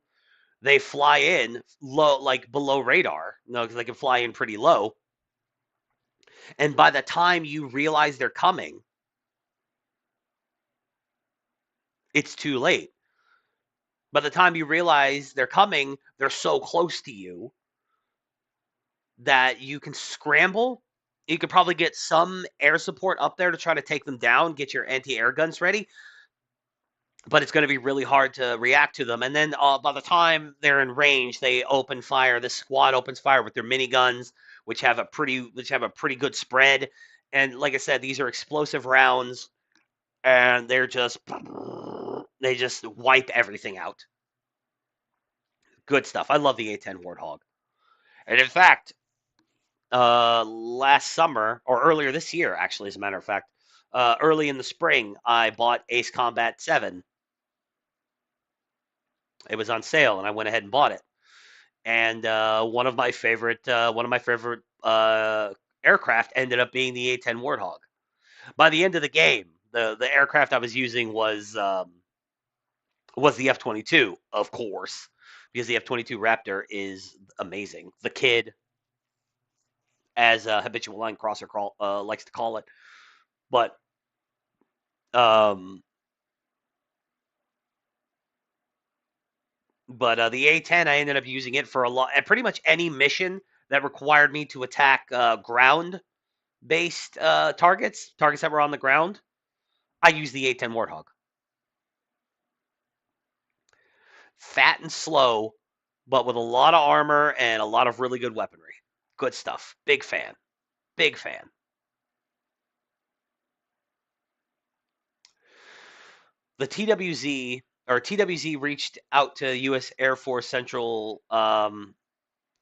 They fly in low, like below radar. No, because they can fly in pretty low. And by the time you realize they're coming, it's too late. By the time you realize they're coming, they're so close to you that you can scramble. You could probably get some air support up there to try to take them down, get your anti-air guns ready, but it's going to be really hard to react to them. And then by the time they're in range, they open fire. This squad opens fire with their miniguns, which have a pretty good spread. And like I said, these are explosive rounds, and they just wipe everything out. Good stuff. I love the A-10 Warthog. And in fact, last summer or earlier this year, actually, as a matter of fact, early in the spring, I bought Ace Combat 7. It was on sale, and I went ahead and bought it. And one of my favorite aircraft ended up being the A-10 Warthog. By the end of the game, the aircraft I was using was the F-22, of course, because the F-22 Raptor is amazing. The kid, as Habitual Line Crosser likes to call it. But the A-10, I ended up using it for a lot, and pretty much any mission that required me to attack ground-based targets that were on the ground. I used the A-10 Warthog. Fat and slow, but with a lot of armor and a lot of really good weaponry. Good stuff. Big fan. Big fan. The TWZ reached out to U.S. Air Force Central,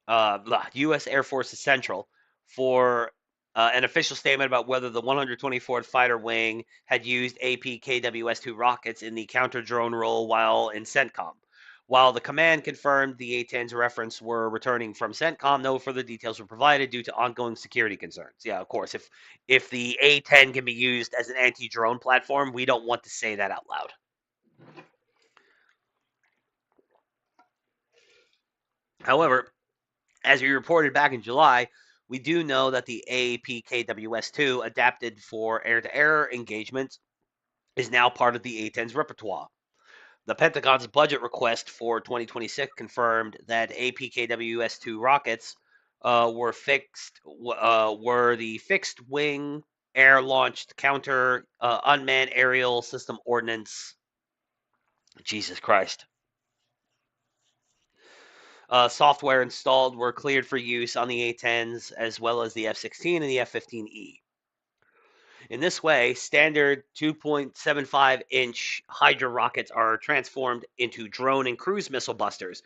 U.S. Air Force Central for an official statement about whether the 124th Fighter Wing had used APKWS-2 rockets in the counter-drone role while in CENTCOM. While the command confirmed the A-10's reference were returning from CENTCOM, no further details were provided due to ongoing security concerns. Yeah, of course, if the A-10 can be used as an anti-drone platform, we don't want to say that out loud. However, as we reported back in July, we do know that the APKWS-2, adapted for air-to-air engagements, is now part of the A-10's repertoire. The Pentagon's budget request for 2026 confirmed that APKWS-2 rockets were the fixed-wing air-launched counter unmanned aerial system ordnance. Jesus Christ. Software installed were cleared for use on the A-10s as well as the F-16 and the F-15E. In this way, standard 2.75-inch Hydra rockets are transformed into drone and cruise missile busters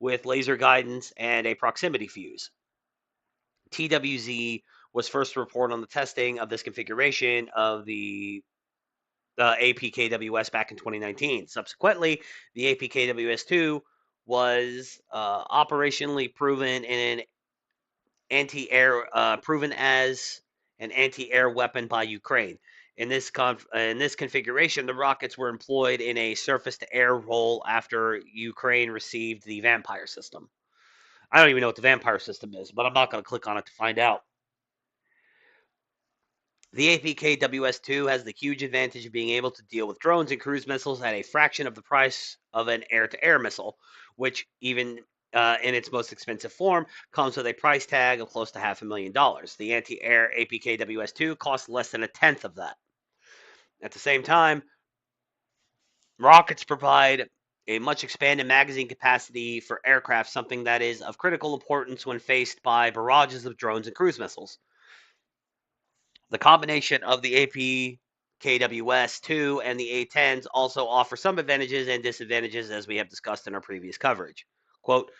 with laser guidance and a proximity fuse. TWZ was first to report on the testing of this configuration of the APKWS back in 2019. Subsequently, the APKWS-2 was operationally proven as an anti-air weapon by Ukraine. In this configuration, the rockets were employed in a surface-to-air role after Ukraine received the Vampire system. I don't even know what the Vampire system is, but I'm not going to click on it to find out. The APKWS-2 has the huge advantage of being able to deal with drones and cruise missiles at a fraction of the price of an air-to-air missile, which even in its most expensive form comes with a price tag of close to $500,000. The anti-air APKWS-2 costs less than a tenth of that. At the same time, rockets provide a much expanded magazine capacity for aircraft, something that is of critical importance when faced by barrages of drones and cruise missiles. The combination of the APKWS-2 and the A-10s also offer some advantages and disadvantages, as we have discussed in our previous coverage. Quote,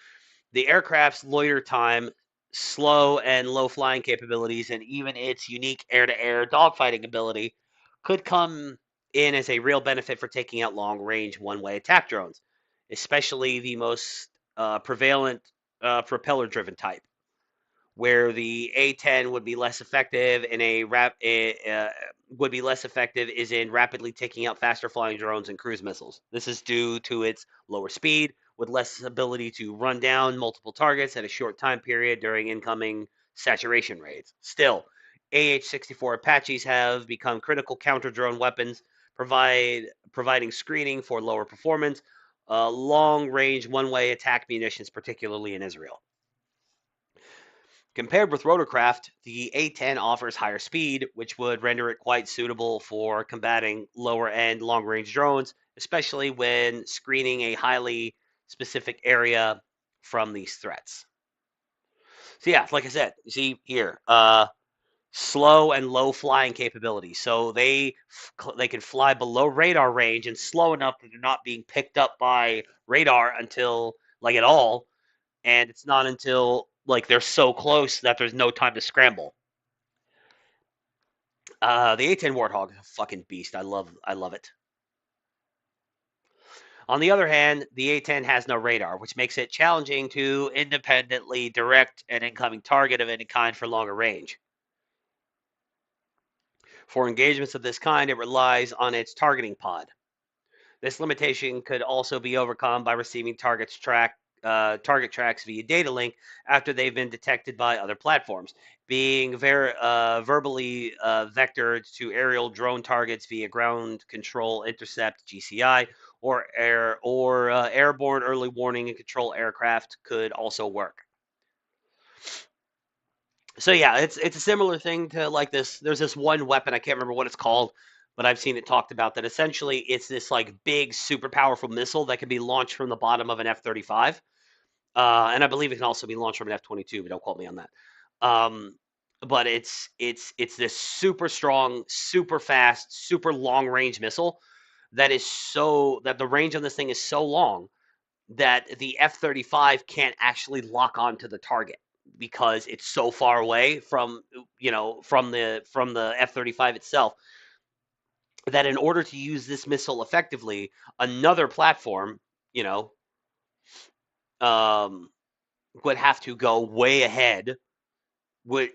the aircraft's loiter time, slow and low flying capabilities, and even its unique air-to-air dogfighting ability could come in as a real benefit for taking out long-range one-way attack drones. especially the most prevalent propeller-driven type, where the A-10 would be less effective in would be less effective is in rapidly taking out faster flying drones and cruise missiles. This is due to its lower speed, with less ability to run down multiple targets at a short time period during incoming saturation raids. Still, AH-64 Apaches have become critical counter-drone weapons, providing screening for lower performance, long-range one-way attack munitions, particularly in Israel. Compared with rotorcraft, the A-10 offers higher speed, which would render it quite suitable for combating lower-end long-range drones, especially when screening a highly specific area from these threats. So yeah, like I said, you see here, slow and low flying capability. So they can fly below radar range and slow enough that they're not being picked up by radar until like at all, and it's not until like they're so close that there's no time to scramble. The A-10 Warthog is a fucking beast. I love it. On the other hand, the A-10 has no radar, which makes it challenging to independently direct an incoming target of any kind for longer range. For engagements of this kind, it relies on its targeting pod. This limitation could also be overcome by receiving target tracks via data link after they've been detected by other platforms, being verbally vectored to aerial drone targets via ground control intercept (GCI) or airborne early warning and control aircraft could also work. So yeah, it's a similar thing to like this. There's this one weapon, I can't remember what it's called, but I've seen it talked about, that essentially it's this like big super powerful missile that can be launched from the bottom of an F-35. And I believe it can also be launched from an F-22, but don't quote me on that. But it's this super strong, super fast, super long range missile that the range on this thing is so long that the F-35 can't actually lock onto the target because it's so far away from the F-35 itself, that in order to use this missile effectively, another platform, um, would have to go way ahead.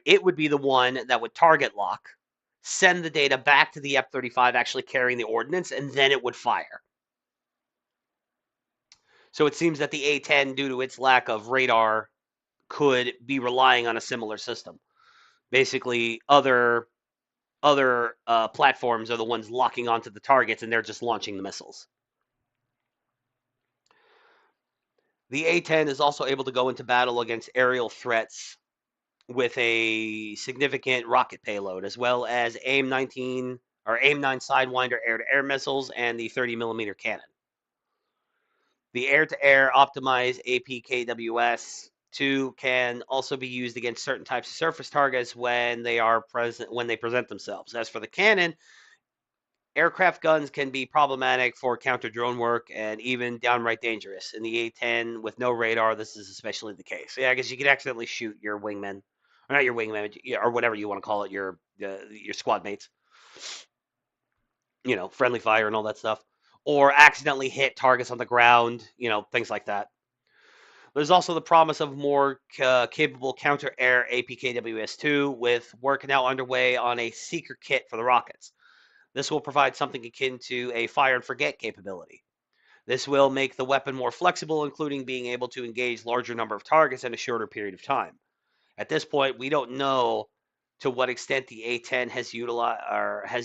It would be the one that would target lock, send the data back to the F-35 actually carrying the ordnance, and then it would fire. So it seems that the A-10, due to its lack of radar, could be relying on a similar system. Basically, other platforms are the ones locking onto the targets, and they're just launching the missiles. The A-10 is also able to go into battle against aerial threats with a significant rocket payload, as well as AIM-19 or AIM-9 Sidewinder air-to-air missiles and the 30mm cannon. The air-to-air optimized APKWS-2 can also be used against certain types of surface targets when they present themselves. As for the cannon, aircraft guns can be problematic for counter-drone work and even downright dangerous. In the A-10 with no radar, this is especially the case. Yeah, I guess you could accidentally shoot your wingmen, or not your wingmen, or whatever you want to call it, your squad mates. Friendly fire and all that stuff, or accidentally hit targets on the ground. Things like that. There's also the promise of more capable counter-air APKWS-2, with work now underway on a seeker kit for the rockets. This will provide something akin to a fire and forget capability. This will make the weapon more flexible, including being able to engage larger number of targets in a shorter period of time. At this point, we don't know to what extent the A-10 has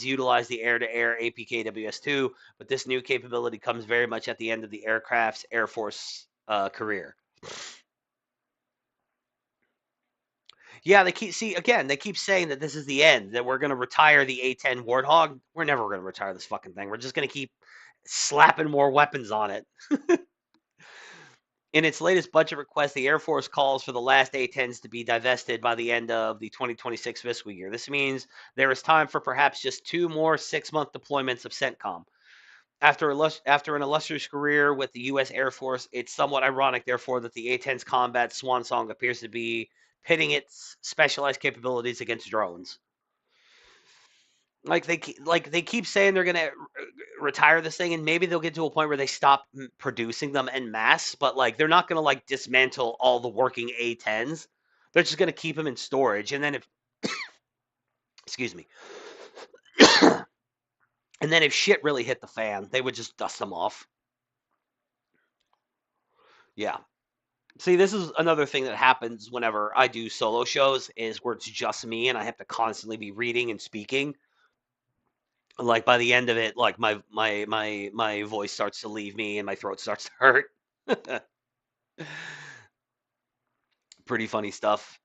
utilized the air-to-air APKWS-2, but this new capability comes very much at the end of the aircraft's Air Force career. Yeah, they keep saying that this is the end, that we're going to retire the A-10 Warthog. We're never going to retire this fucking thing. We're just going to keep slapping more weapons on it. In its latest budget request, the Air Force calls for the last A-10s to be divested by the end of the 2026 fiscal year. This means there is time for perhaps just 2 more 6-month deployments of CENTCOM. After an illustrious career with the U.S. Air Force, it's somewhat ironic, therefore, that the A-10's combat swan song appears to be pitting its specialized capabilities against drones. Like they keep saying they're gonna retire this thing, and maybe they'll get to a point where they stop producing them en masse. But like they're not gonna like dismantle all the working A10s. They're just gonna keep them in storage, and then if excuse me, and then if shit really hit the fan, they would just dust them off. Yeah. See, this is another thing that happens whenever I do solo shows is where it's just me and I have to constantly be reading and speaking. Like by the end of it, like my voice starts to leave me and my throat starts to hurt. Pretty funny stuff.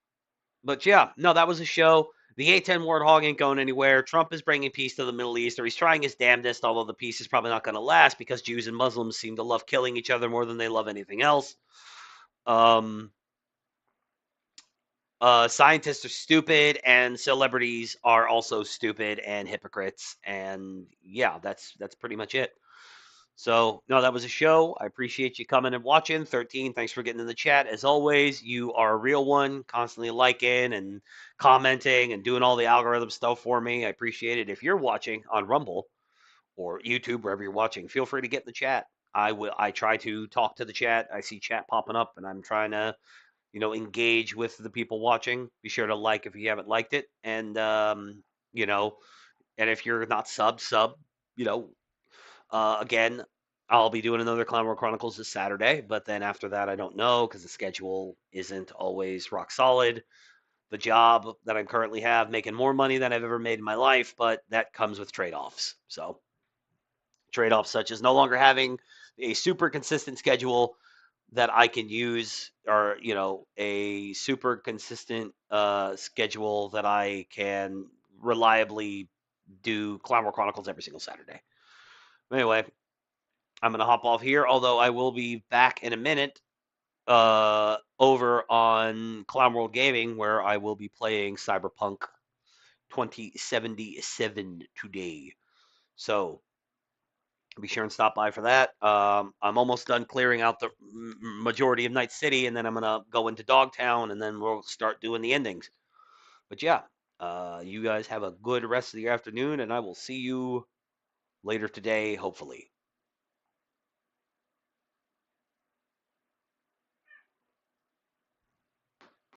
But yeah, no, that was a show. The A10 warthog ain't going anywhere. Trump is bringing peace to the Middle East, or he's trying his damnedest, although the peace is probably not going to last because Jews and Muslims seem to love killing each other more than they love anything else. Um, Scientists are stupid, and celebrities are also stupid and hypocrites. And yeah, that's pretty much it. So, no, that was a show. I appreciate you coming and watching. 13, thanks for getting in the chat. As always, you are a real one, constantly liking and commenting and doing all the algorithm stuff for me. I appreciate it. If you're watching on Rumble or YouTube, wherever you're watching, feel free to get in the chat. I try to talk to the chat. I see chat popping up and I'm trying to, engage with the people watching. Be sure to like if you haven't liked it. And you know, and if you're not sub, you know, again, I'll be doing another Clown War Chronicles this Saturday, but then after that, I don't know because the schedule isn't always rock solid. The job that I currently have, making more money than I've ever made in my life, but that comes with trade offs. So, trade offs such as no longer having a super consistent schedule that I can use, or, a super consistent schedule that I can reliably do Clown War Chronicles every single Saturday. Anyway, I'm going to hop off here, although I will be back in a minute over on Clown World Gaming, where I will be playing Cyberpunk 2077 today. So be sure and stop by for that. I'm almost done clearing out the majority of Night City, and then I'm going to go into Dogtown, and then we'll start doing the endings. But yeah, you guys have a good rest of the afternoon, and I will see you later today, hopefully.